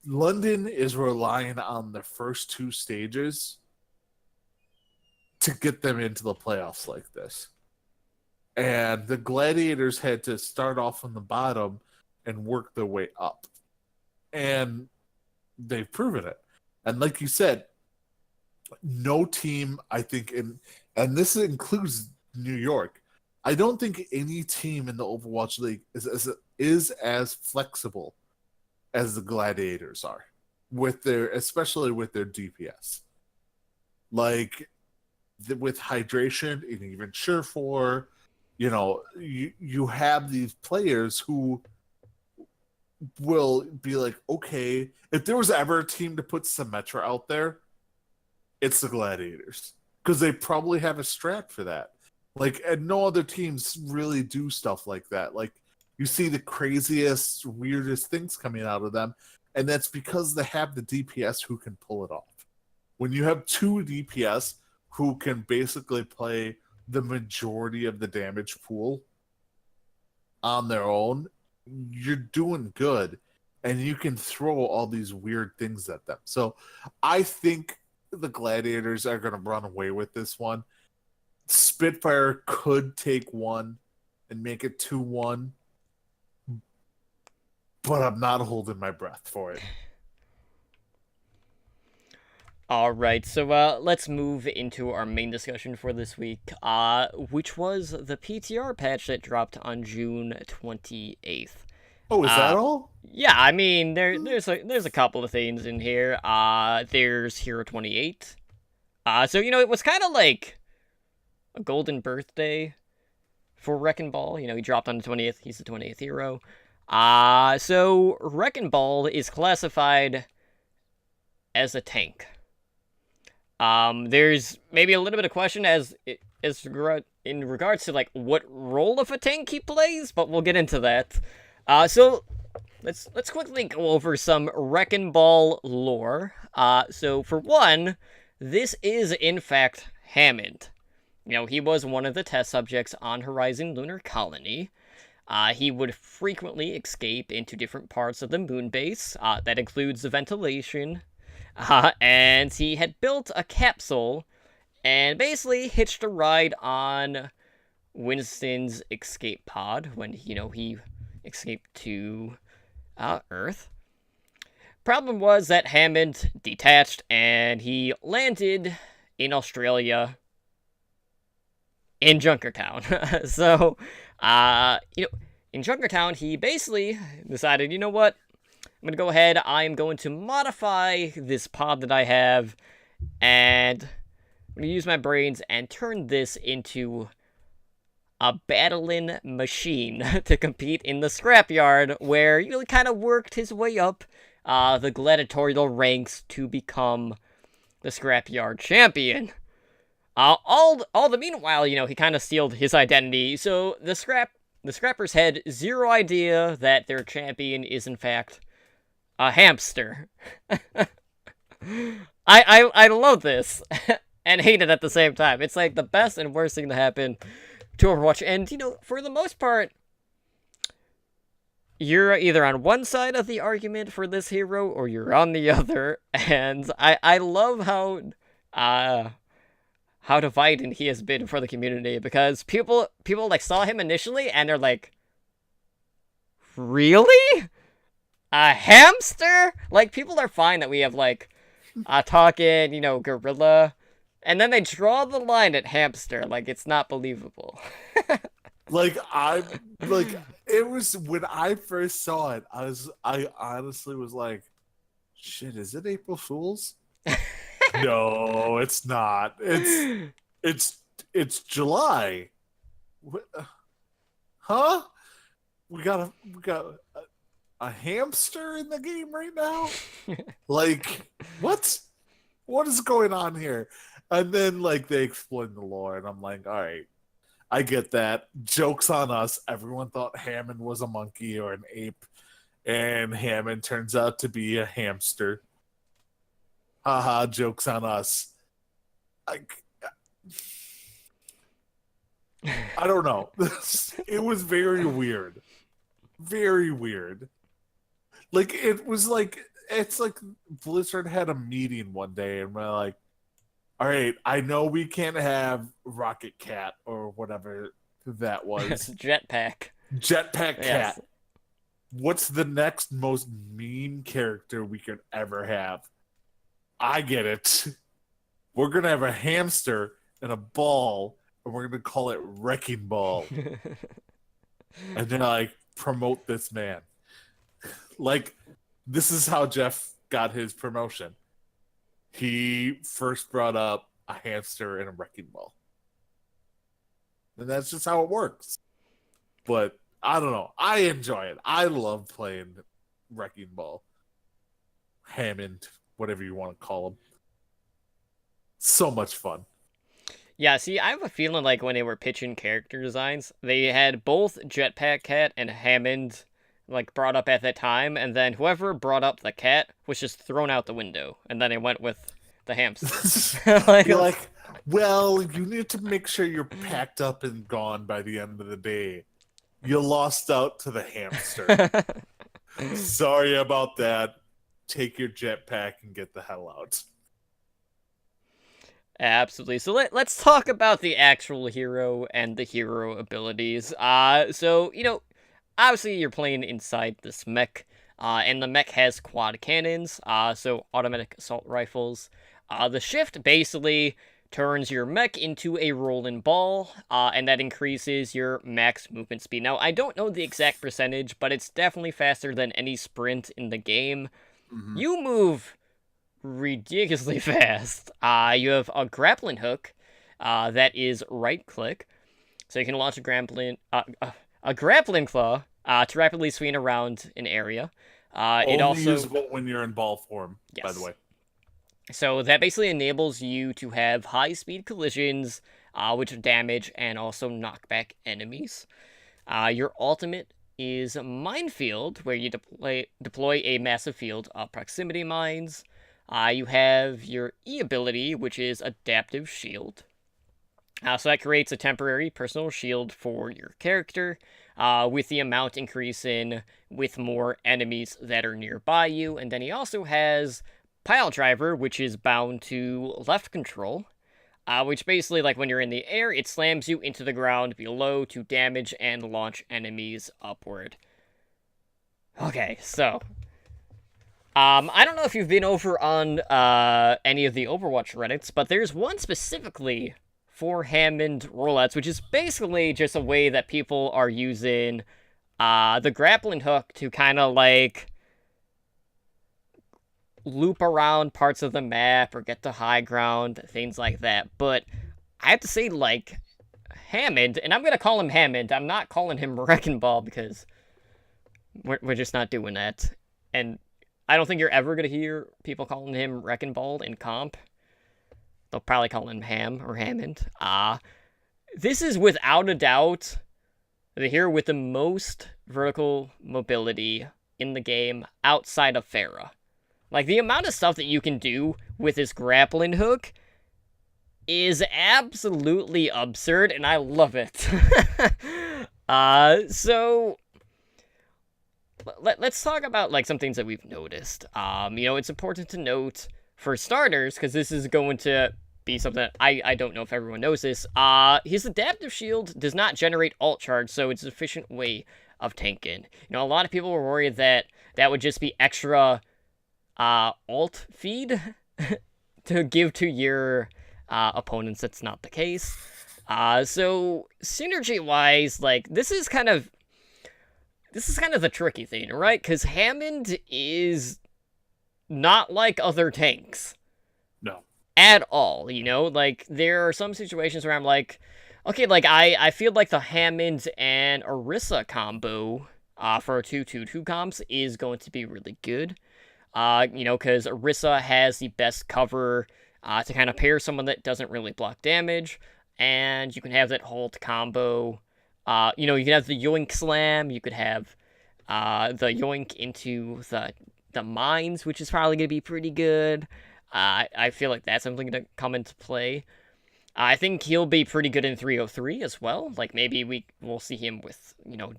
London is relying on the first 2 stages to get them into the playoffs like this. And the Gladiators had to start off on the bottom and work their way up. And they've proven it. And like you said, no team, I think, and this includes New York, I don't think any team in the Overwatch League is as flexible as the Gladiators are, especially with their DPS. Like, with hydration and even Surefour, you have these players who will be like, okay, if there was ever a team to put Symmetra out there, it's the Gladiators, because they probably have a strat for that. Like, and no other teams really do stuff like that. Like, you see the craziest, weirdest things coming out of them, and that's because they have the DPS who can pull it off. When you have 2 DPS who can basically play the majority of the damage pool on their own, you're doing good, and you can throw all these weird things at them. So I think the Gladiators are going to run away with this one. Spitfire could take 1 and make it 2-1, but I'm not holding my breath for it. All right, so let's move into our main discussion for this week, which was the PTR patch that dropped on June 28th. Oh, is that all? Yeah, I mean, there's a couple of things in here. There's Hero 28. So it was kind of like a golden birthday for Wrecking Ball. He dropped on the 20th. He's the 28th hero. So Wrecking Ball is classified as a tank. There's maybe a little bit of question as in regards to like what role of a tank he plays, but we'll get into that. So let's quickly go over some Wrecking Ball lore. So for one, this is in fact Hammond. He was one of the test subjects on Horizon Lunar Colony. He would frequently escape into different parts of the moon base. That includes the ventilation. And he had built a capsule and basically hitched a ride on Winston's escape pod when, he escaped to Earth. Problem was that Hammond detached and he landed in Australia in Junkertown. So, in Junkertown, he basically decided, you know what? I'm going to go ahead, I'm going to modify this pod that I have, and I'm going to use my brains and turn this into a battling machine to compete in the scrapyard, where, he kind of worked his way up the gladiatorial ranks to become the scrapyard champion. All the meanwhile, he kind of sealed his identity, so the scrappers had zero idea that their champion is in fact a hamster. I love this and hate it at the same time. It's like the best and worst thing to happen to Overwatch, and for the most part, you're either on one side of the argument for this hero or you're on the other, and I love how divided he has been for the community, because people like saw him initially and they're like, really? A hamster? Like, people are fine that we have like a talking, gorilla, and then they draw the line at hamster. Like, it's not believable. It was when I first saw it, I honestly was like, shit, is it April Fool's? No, it's not. It's July. Huh? We got a hamster in the game right now? Like, what? What is going on here? And then they explain the lore, and I'm like, all right, I get that. Joke's on us. Everyone thought Hammond was a monkey or an ape, and Hammond turns out to be a hamster. Haha, joke's on us. I don't know. It was very weird. Very weird. It's like Blizzard had a meeting one day and we're like, all right, I know we can't have Rocket Cat or whatever that was. Jetpack Cat. Yes. What's the next most mean character we could ever have? I get it. We're going to have a hamster and a ball, and we're going to call it Wrecking Ball. And then, promote this man. This is how Jeff got his promotion. He first brought up a hamster and a wrecking ball. And that's just how it works. But I don't know. I enjoy it. I love playing Wrecking Ball. Hammond, whatever you want to call him. So much fun. Yeah, see, I have a feeling like when they were pitching character designs, they had both Jetpack Cat and Hammond brought up at that time, and then whoever brought up the cat was just thrown out the window, and then they went with the hamster. You're like, well, you need to make sure you're packed up and gone by the end of the day. You lost out to the hamster. Sorry about that. Take your jetpack and get the hell out. Absolutely. So let's talk about the actual hero and the hero abilities. Obviously you're playing inside this mech, and the mech has quad cannons, so automatic assault rifles. The shift basically turns your mech into a rolling ball, and that increases your max movement speed. Now, I don't know the exact percentage, but it's definitely faster than any sprint in the game. Mm-hmm. You move ridiculously fast. You have a grappling hook that is right-click, so you can launch a grappling claw to rapidly swing around an area. It also usable when you're in ball form, yes. By the way. So that basically enables you to have high-speed collisions, which damage and also knock back enemies. Your ultimate is Minefield, where you deploy a massive field of proximity mines. You have your E ability, which is Adaptive Shield. So that creates a temporary personal shield for your character, with the amount increasing with more enemies that are nearby you. And then he also has Pile Driver, which is bound to left control, which basically, when you're in the air, it slams you into the ground below to damage and launch enemies upward. Okay, so I don't know if you've been over on any of the Overwatch Reddits, but there's one specifically for Hammond rollouts, which is basically just a way that people are using the grappling hook to kind of like loop around parts of the map or get to high ground, things like that. But I have to say, like, Hammond, and I'm going to call him Hammond. I'm not calling him Wrecking Ball because we're just not doing that. And I don't think you're ever going to hear people calling him Wrecking Ball in comp. They'll probably call him Ham or Hammond. This is without a doubt the hero with the most vertical mobility in the game outside of Pharah. Like, the amount of stuff that you can do with his grappling hook is absolutely absurd, and I love it. So let's talk about, like, some things that we've noticed. It's important to note, for starters, because this is going to be something that I don't know if everyone knows this, his adaptive shield does not generate ult charge, so it's an efficient way of tanking. A lot of people were worried that that would just be extra ult feed to give to your opponents. That's not the case. So synergy-wise, like, this is kind of the tricky thing, right? Because Hammond is not like other tanks. No. At all, Like, there are some situations where I'm like, okay, like, I feel like the Hammond and Orisa combo for 2-2-2 comps is going to be really good. Because Orisa has the best cover to kind of pair someone that doesn't really block damage, and you can have that hold combo. You can have the Yoink Slam, you could have the Yoink into the mines, which is probably going to be pretty good. I feel like that's something to come into play. I think he'll be pretty good in 303 as well. Like, maybe we'll see him with,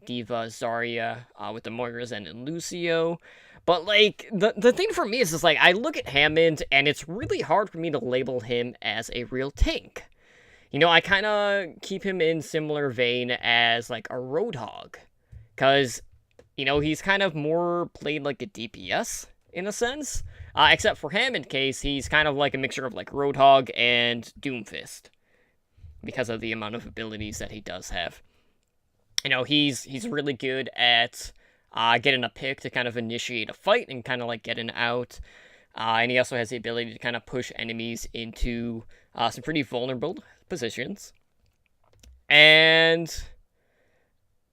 D.Va, Zarya, with the Moiras and Lucio. But, like, the thing for me is just, like, I look at Hammond, and it's really hard for me to label him as a real tank. I kind of keep him in similar vein as, like, a Roadhog. Because, he's kind of more played like a DPS, in a sense. Except for Hammond case, he's kind of like a mixture of, like, Roadhog and Doomfist. Because of the amount of abilities that he does have. He's really good at getting a pick to kind of initiate a fight and kind of, like, getting out. And he also has the ability to kind of push enemies into some pretty vulnerable positions. And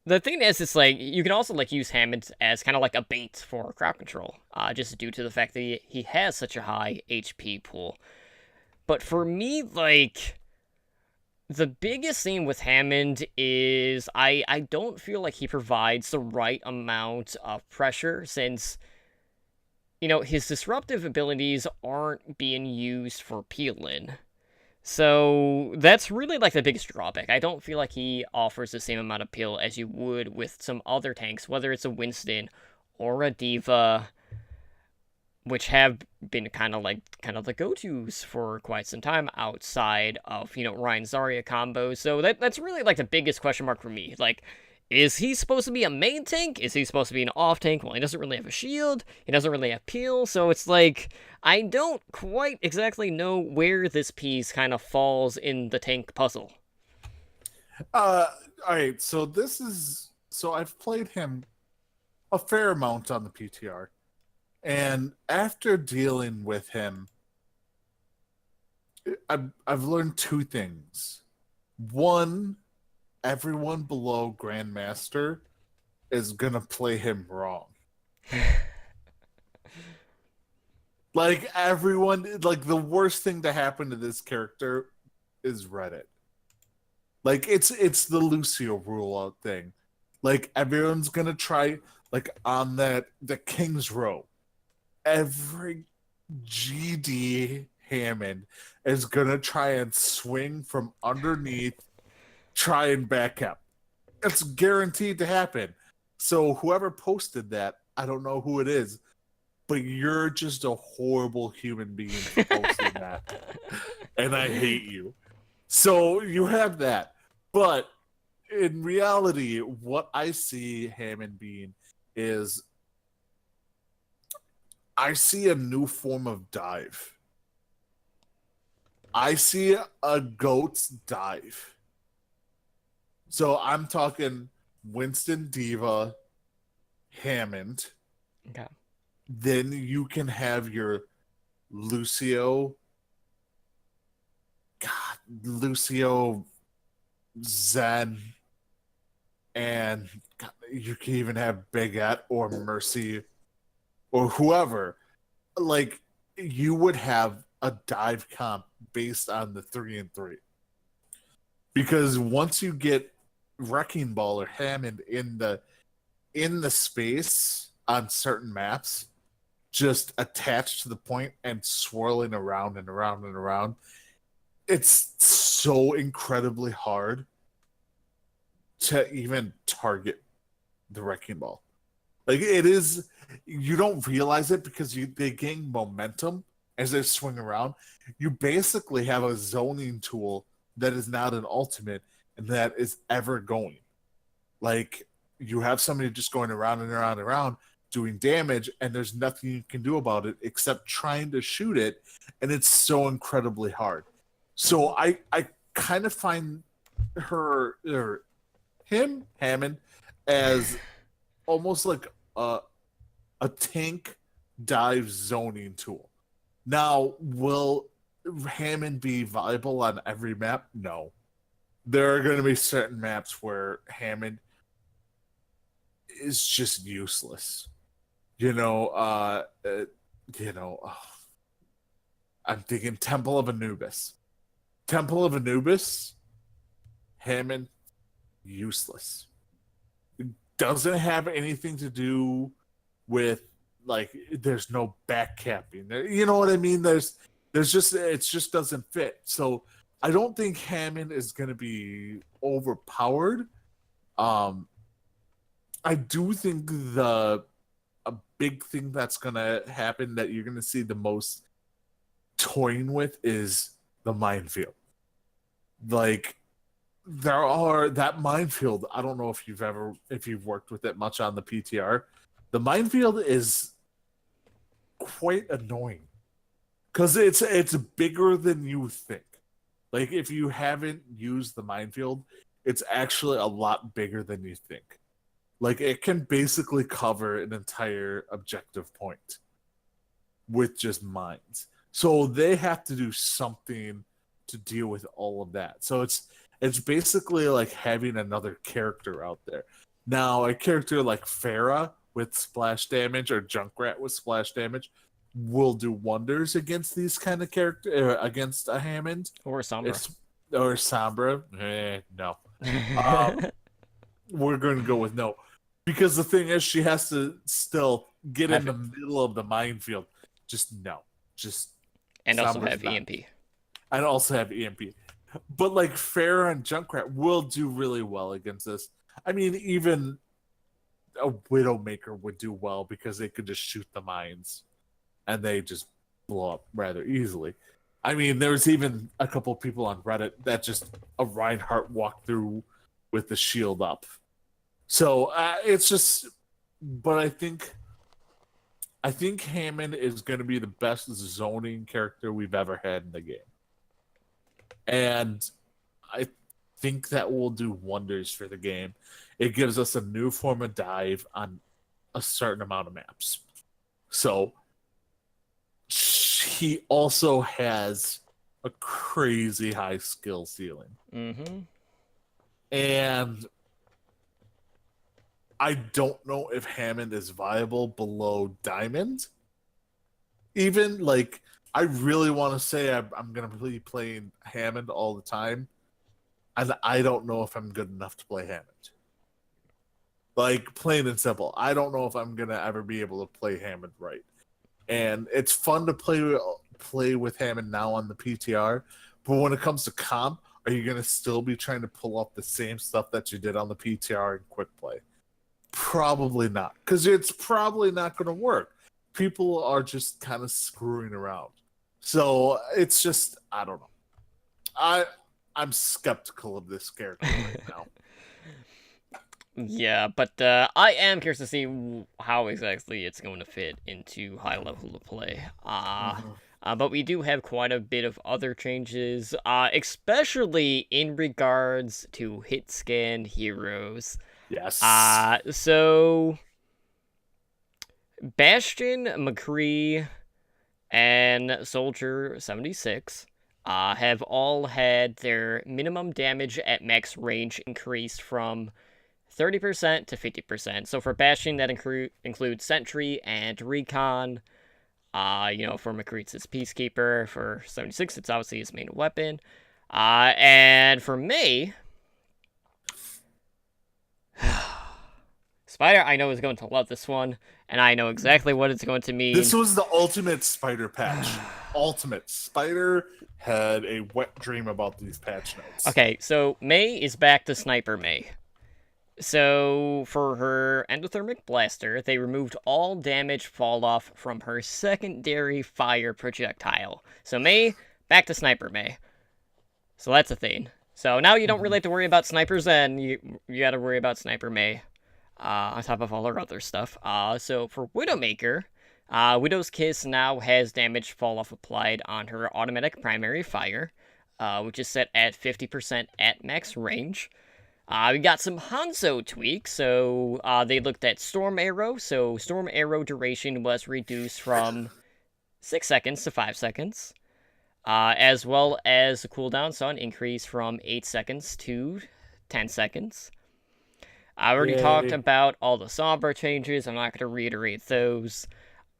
the thing is, it's like, you can also, like, use Hammond as kind of like a bait for crowd control, just due to the fact that he has such a high HP pool. But for me, like, the biggest thing with Hammond is I don't feel like he provides the right amount of pressure, since, his disruptive abilities aren't being used for peeling. So that's really, like, the biggest drawback. I don't feel like he offers the same amount of peel as you would with some other tanks, whether it's a Winston or a D.Va, which have been kind of the go-tos for quite some time outside of, Ryan Zarya combos. So that's really, like, the biggest question mark for me. Like, is he supposed to be a main tank? Is he supposed to be an off tank? Well, he doesn't really have a shield. He doesn't really have peel. So it's like, I don't quite exactly know where this piece kind of falls in the tank puzzle. Alright, so I've played him a fair amount on the PTR. And after dealing with him, I've learned two things. One, everyone below Grandmaster is gonna play him wrong. Like, everyone, like, the worst thing to happen to this character is Reddit. Like, it's the Lucio rule out thing. Like, everyone's gonna try, like, on the King's Row. Every GD Hammond is gonna try and swing from underneath, try and back up. It's guaranteed to happen. So whoever posted that, I don't know who it is, but you're just a horrible human being for posting that. And I hate you. So you have that. But in reality, what I see Hammond being is, I see a new form of dive. I see a goat's dive. So I'm talking Winston, Diva, Hammond. Okay. Then you can have your Lucio. God, Lucio, Zen, and God, you can even have Baguette or Mercy or whoever. Like, you would have a dive comp based on the 3 and 3. Because once you get Wrecking Ball or Hammond in the space on certain maps, just attached to the point and swirling around and around and around, it's so incredibly hard to even target the Wrecking Ball. Like, it is, you don't realize it because they gain momentum as they swing around. You basically have a zoning tool that is not an ultimate and that is ever going. Like, you have somebody just going around and around and around doing damage, and there's nothing you can do about it except trying to shoot it, and it's so incredibly hard. So I kind of find Hammond, as almost like a tank dive zoning tool. Now, will Hammond be viable on every map? No. There are going to be certain maps where Hammond is just useless. I'm thinking Temple of Anubis. Temple of Anubis, Hammond, useless. It doesn't have anything to do with, like, there's no backcapping. You know what I mean? There's just, it just doesn't fit. So I don't think Hammond is going to be overpowered. I do think a big thing that's going to happen that you're going to see the most toying with is the minefield. Like, that minefield, I don't know if you've worked with it much on the PTR. The minefield is quite annoying because it's bigger than you think. Like, if you haven't used the minefield, it's actually a lot bigger than you think. Like, it can basically cover an entire objective point with just mines. So they have to do something to deal with all of that. So it's basically like having another character out there. Now, a character like Pharah with splash damage or Junkrat with splash damage will do wonders against these kind of characters, against a Hammond. Or Sombra. Or Sombra. No. We're going to go with no. Because the thing is, she has to still get in the middle of the minefield. Just no. And also Sombra's have not. EMP. I'd also have EMP. But like Pharah and Junkrat will do really well against this. I mean, even a Widowmaker would do well because they could just shoot the mines and they just blow up rather easily. I mean, there's even a couple of people on Reddit that just a Reinhardt walked through with the shield up. So it's just, but I think Hammond is going to be the best zoning character we've ever had in the game. And I think that will do wonders for the game. It gives us a new form of dive on a certain amount of maps. So he also has a crazy high skill ceiling. Mm-hmm. And I don't know if Hammond is viable below Diamond. Even, like, I really want to say I'm going to be playing Hammond all the time. And I don't know if I'm good enough to play Hammond. Like, plain and simple. I don't know if I'm going to ever be able to play Hammond right. And it's fun to play with Hammond now on the PTR. But when it comes to comp, are you going to still be trying to pull up the same stuff that you did on the PTR in quick play? Probably not. Because it's probably not going to work. People are just kind of screwing around. So it's just, I don't know. I'm skeptical of this character right now. Yeah, but I am curious to see how exactly it's going to fit into high level of play. But we do have quite a bit of other changes, especially in regards to hit scan heroes. Yes. So Bastion, McCree, and Soldier 76 have all had their minimum damage at max range increased from 30% to 50%. So for Bastion, that includes Sentry and Recon. For McCree, it's his Peacekeeper. For 76, it's obviously his main weapon. And for Mei, Spider, I know, is going to love this one, and I know exactly what it's going to mean. This was the ultimate Spider patch. Ultimate. Spider had a wet dream about these patch notes. Okay, so Mei is back to Sniper Mei. So, for her endothermic blaster, they removed all damage fall off from her secondary fire projectile. So Mei, back to Sniper Mei. So that's a thing. So now you don't really have to worry about snipers, and you gotta worry about Sniper Mei, on top of all her other stuff. So for Widowmaker, Widow's Kiss now has damage fall off applied on her automatic primary fire, which is set at 50% at max range. We got some Hanzo tweaks, so they looked at Storm Arrow, so Storm Arrow duration was reduced from 6 seconds to 5 seconds, as well as the cooldown saw an increase from 8 seconds to 10 seconds. I already talked about all the Sombra changes, I'm not going to reiterate those,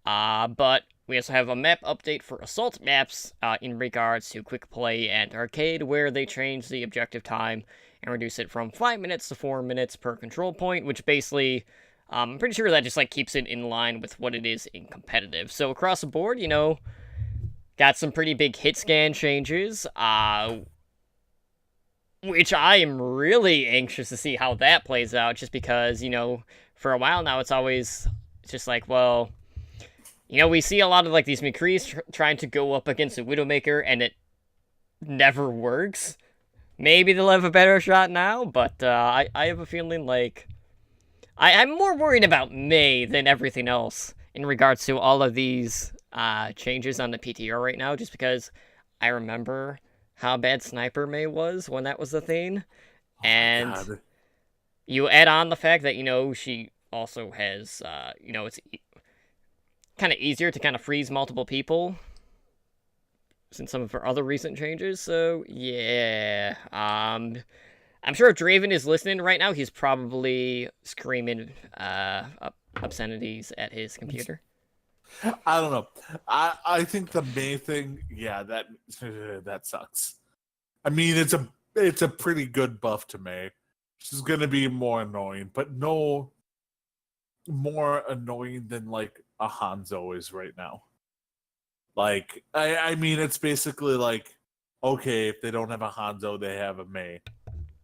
but we also have a map update for Assault maps in regards to Quick Play and Arcade, where they changed the objective time and reduce it from 5 minutes to 4 minutes per control point, which basically, I'm pretty sure that just, keeps it in line with what it is in competitive. So across the board, got some pretty big hit scan changes, which I am really anxious to see how that plays out, just because, for a while now, it's always just we see a lot of, these McCrees trying to go up against a Widowmaker, and it never works. Maybe they'll have a better shot now, but I have a feeling I'm more worried about Mei than everything else in regards to all of these changes on the PTR right now, just because I remember how bad Sniper Mei was when that was the thing. And you add on the fact that, she also has, it's kind of easier to kind of freeze multiple people since some of her other recent changes, so yeah. I'm sure if Draven is listening right now, he's probably screaming obscenities at his computer. I don't know. I think the main thing, that sucks. I mean, it's a pretty good buff to Mei. She's gonna be more annoying, but no more annoying than a Hanzo is right now. I mean, it's basically okay, if they don't have a Hanzo, they have a Mei.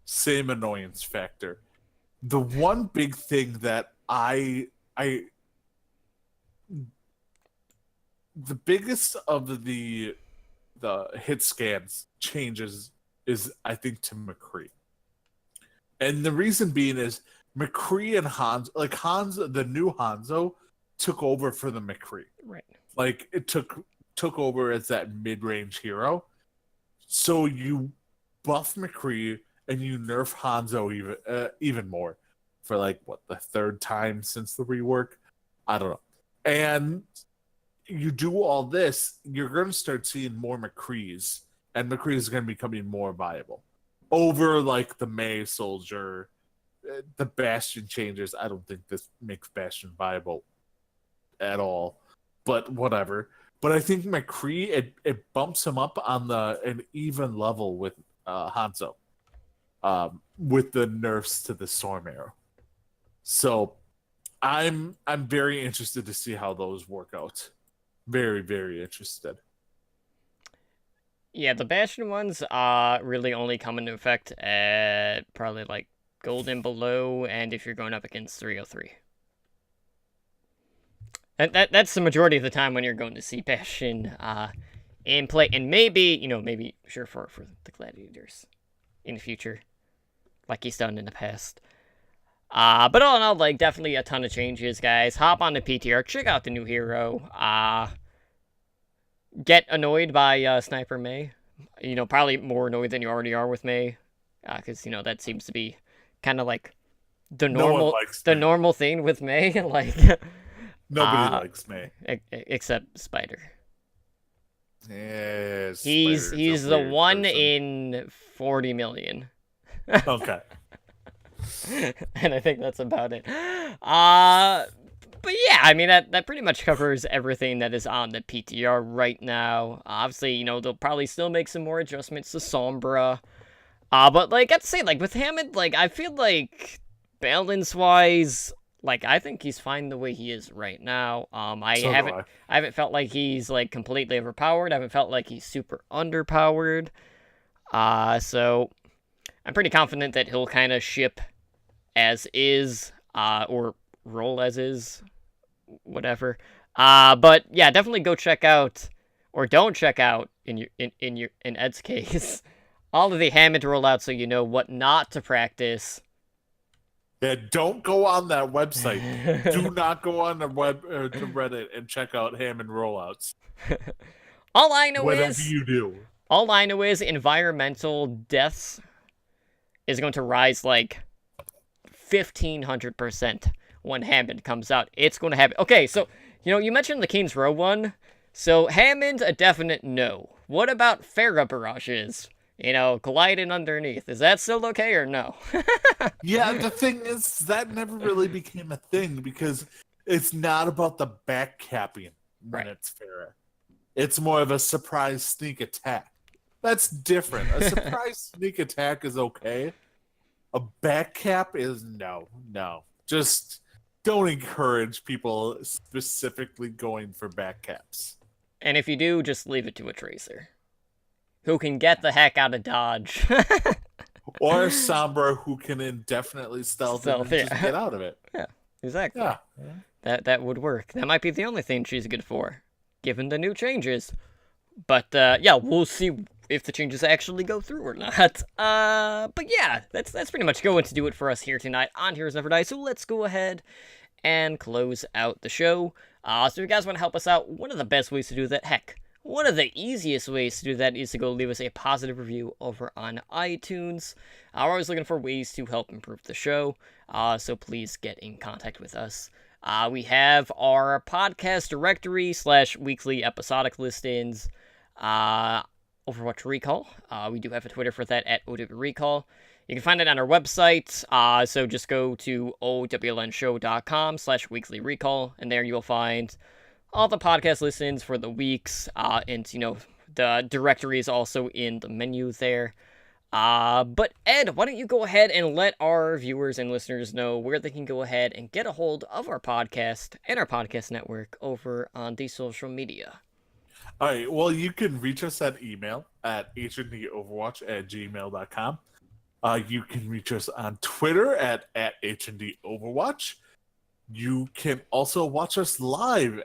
Same annoyance factor. The one big thing that the biggest of the hit scans changes is, I think, to McCree. And the reason being is McCree and Hanzo, the new Hanzo, took over for the McCree. Right. It took over as that mid-range hero. So you buff McCree and you nerf Hanzo even more for the third time since the rework? I don't know. And you do all this, you're going to start seeing more McCrees, and McCree is going to be becoming more viable over the Mei Soldier, the Bastion changes. I don't think this makes Bastion viable at all, but whatever. But I think McCree, it bumps him up on an even level with Hanzo, with the nerfs to the Storm Arrow. So I'm very interested to see how those work out. Very, very interested. Yeah, the Bastion ones really only come into effect at probably Gold and below, and if you're going up against 303. That's the majority of the time when you're going to see Bastion in play, and maybe sure for the Gladiators in the future, like he's done in the past. But all in all, definitely a ton of changes, guys. Hop on the PTR, check out the new hero. get annoyed by Sniper May. You know, probably more annoyed than you already are with May, because you know that seems to be kind of like the No one normal likes the me. normal thing with May, like Nobody likes me. except Spider. Yeah, He's Spider's a he's the weird one person. in 40 million. Okay. And I think that's about it. But yeah, I mean that pretty much covers everything that is on the PTR right now. Obviously, you know, they'll probably still make some more adjustments to Sombra. But like I'd say like with Hammond, like I feel like balance wise, like I think he's fine the way he is right now. I So do haven't I. I haven't felt like he's like completely overpowered. I haven't felt like he's super underpowered. So I'm pretty confident that he'll kind of ship as is, or roll as is, whatever. But yeah, definitely go check out, or don't check out in Ed's case, all of the Hammond rollouts so you know what not to practice. Yeah, don't go on that website. Do not go on the web to Reddit and check out Hammond rollouts. All I know Whatever is you do. all I know is environmental deaths is going to rise like 1,500% when Hammond comes out. It's going to happen. Okay, so, you know, you mentioned the Kings Row one. So, Hammond, a definite no. What about Farah barrages? You know, gliding underneath. Is that still okay or no? Yeah, the thing is, that never really became a thing because it's not about the back capping when Right. it's Farah. It's more of a surprise sneak attack. That's different. A surprise sneak attack is okay. A back cap is no. Just don't encourage people specifically going for back caps. And if you do, just leave it to a Tracer. Who can get the heck out of Dodge. Or a Sombra who can indefinitely stealth and Stealth, then just yeah. get out of it. Yeah, exactly. Yeah. That would work. That might be the only thing she's good for, given the new changes. But yeah, we'll see if the changes actually go through or not. But yeah, that's pretty much going to do it for us here tonight on Heroes Never Die. So let's go ahead and close out the show. So if you guys want to help us out, one of the best ways to do that, heck, one of the easiest ways to do that is to go leave us a positive review over on iTunes. We're always looking for ways to help improve the show, so please get in contact with us. We have our podcast directory / weekly episodic listings, Overwatch Recall. We do have a Twitter for that at OW Recall. You can find it on our website, so just go to owlnshow.com / weekly recall, and there you'll find all the podcast listens for the weeks, and, you know, the directory is also in the menu there. But Ed, why don't you go ahead and let our viewers and listeners know where they can go ahead and get a hold of our podcast and our podcast network over on the social media. All right. Well, you can reach us at email at hndoverwatch@gmail.com. You can reach us on Twitter at @HNDOverwatch. You can also watch us live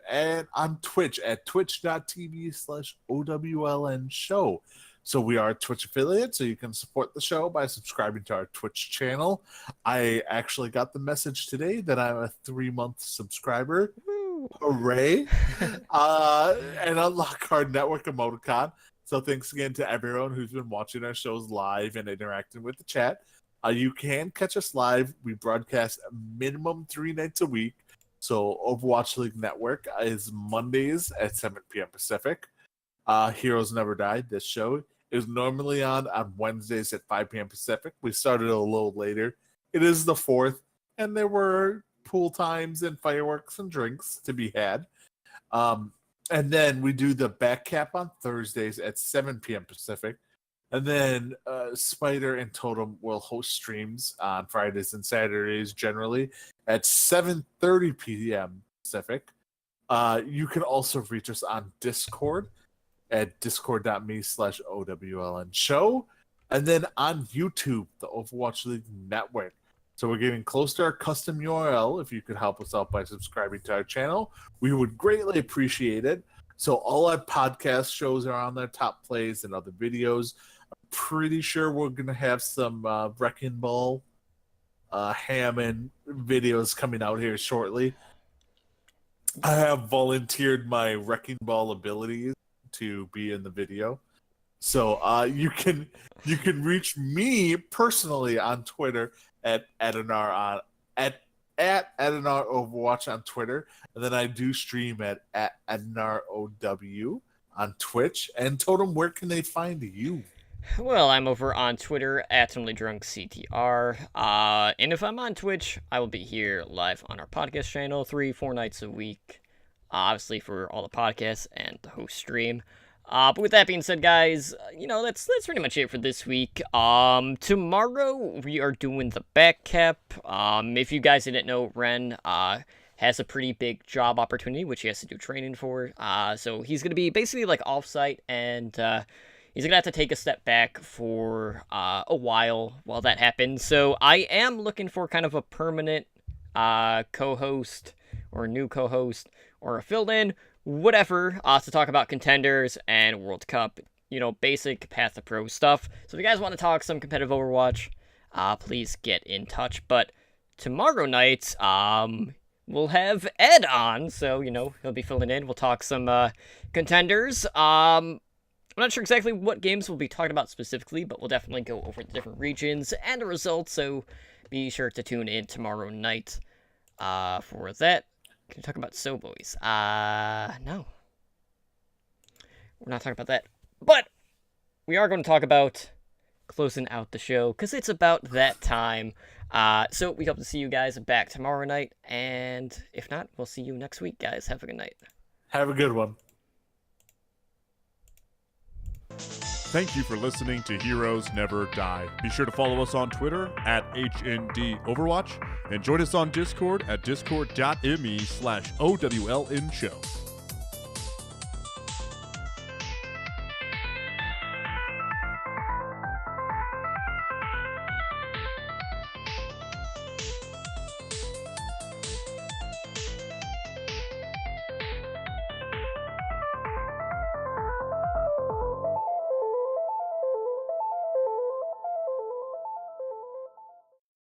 on Twitch at twitch.tv/OWLN show. So we are a Twitch affiliate, so you can support the show by subscribing to our Twitch channel. I actually got the message today that I'm a 3-month subscriber. Woo. Hooray! And unlock our network emoticon. So thanks again to everyone who's been watching our shows live and interacting with the chat. You can catch us live. We broadcast a minimum 3 nights a week. So Overwatch League Network is Mondays at 7 p.m. Pacific. Heroes Never Die, this show, is normally on Wednesdays at 5 p.m. Pacific. We started a little later. It is the 4th, and there were pool times and fireworks and drinks to be had. And then we do the back cap on Thursdays at 7 p.m. Pacific. And then Spider and Totem will host streams on Fridays and Saturdays generally at 7:30 p.m. Pacific. You can also reach us on Discord at discord.me/OWLN show. And then on YouTube, the Overwatch League Network. So we're getting close to our custom URL. If you could help us out by subscribing to our channel, we would greatly appreciate it. So all our podcast shows are on there, top plays and other videos. I'm pretty sure we're going to have some Wrecking Ball Hammond videos coming out here shortly. I have volunteered my Wrecking Ball abilities to be in the video. So you can reach me personally on Twitter at Adenar at Adenar Overwatch on Twitter, and then I do stream at Adenar OW on Twitch. And Totem, where can they find you? Well, I'm over on Twitter at OnlyDrunkCTR. And if I'm on Twitch, I will be here live on our podcast channel 3-4 nights a week. Obviously for all the podcasts and the host stream. But with that being said, guys, that's pretty much it for this week. Tomorrow we are doing the back cap. If you guys didn't know, Ren has a pretty big job opportunity, which he has to do training for. So he's gonna be basically like off-site, and he's gonna have to take a step back for a while that happens. So I am looking for kind of a permanent co-host or a new co-host or a fill-in, whatever, to talk about contenders and World Cup, basic Path to Pro stuff. So if you guys want to talk some competitive Overwatch, please get in touch. But tomorrow night, we'll have Ed on, so, he'll be filling in. We'll talk some contenders. I'm not sure exactly what games we'll be talking about specifically, but we'll definitely go over the different regions and the results, so be sure to tune in tomorrow night for that. Can we talk about So Boys? No. We're not talking about that. But we are going to talk about closing out the show, because it's about that time. So we hope to see you guys back tomorrow night, and if not, we'll see you next week, guys. Have a good night. Have a good one. Thank you for listening to Heroes Never Die. Be sure to follow us on Twitter at HND Overwatch and join us on Discord at discord.me/OWLN show.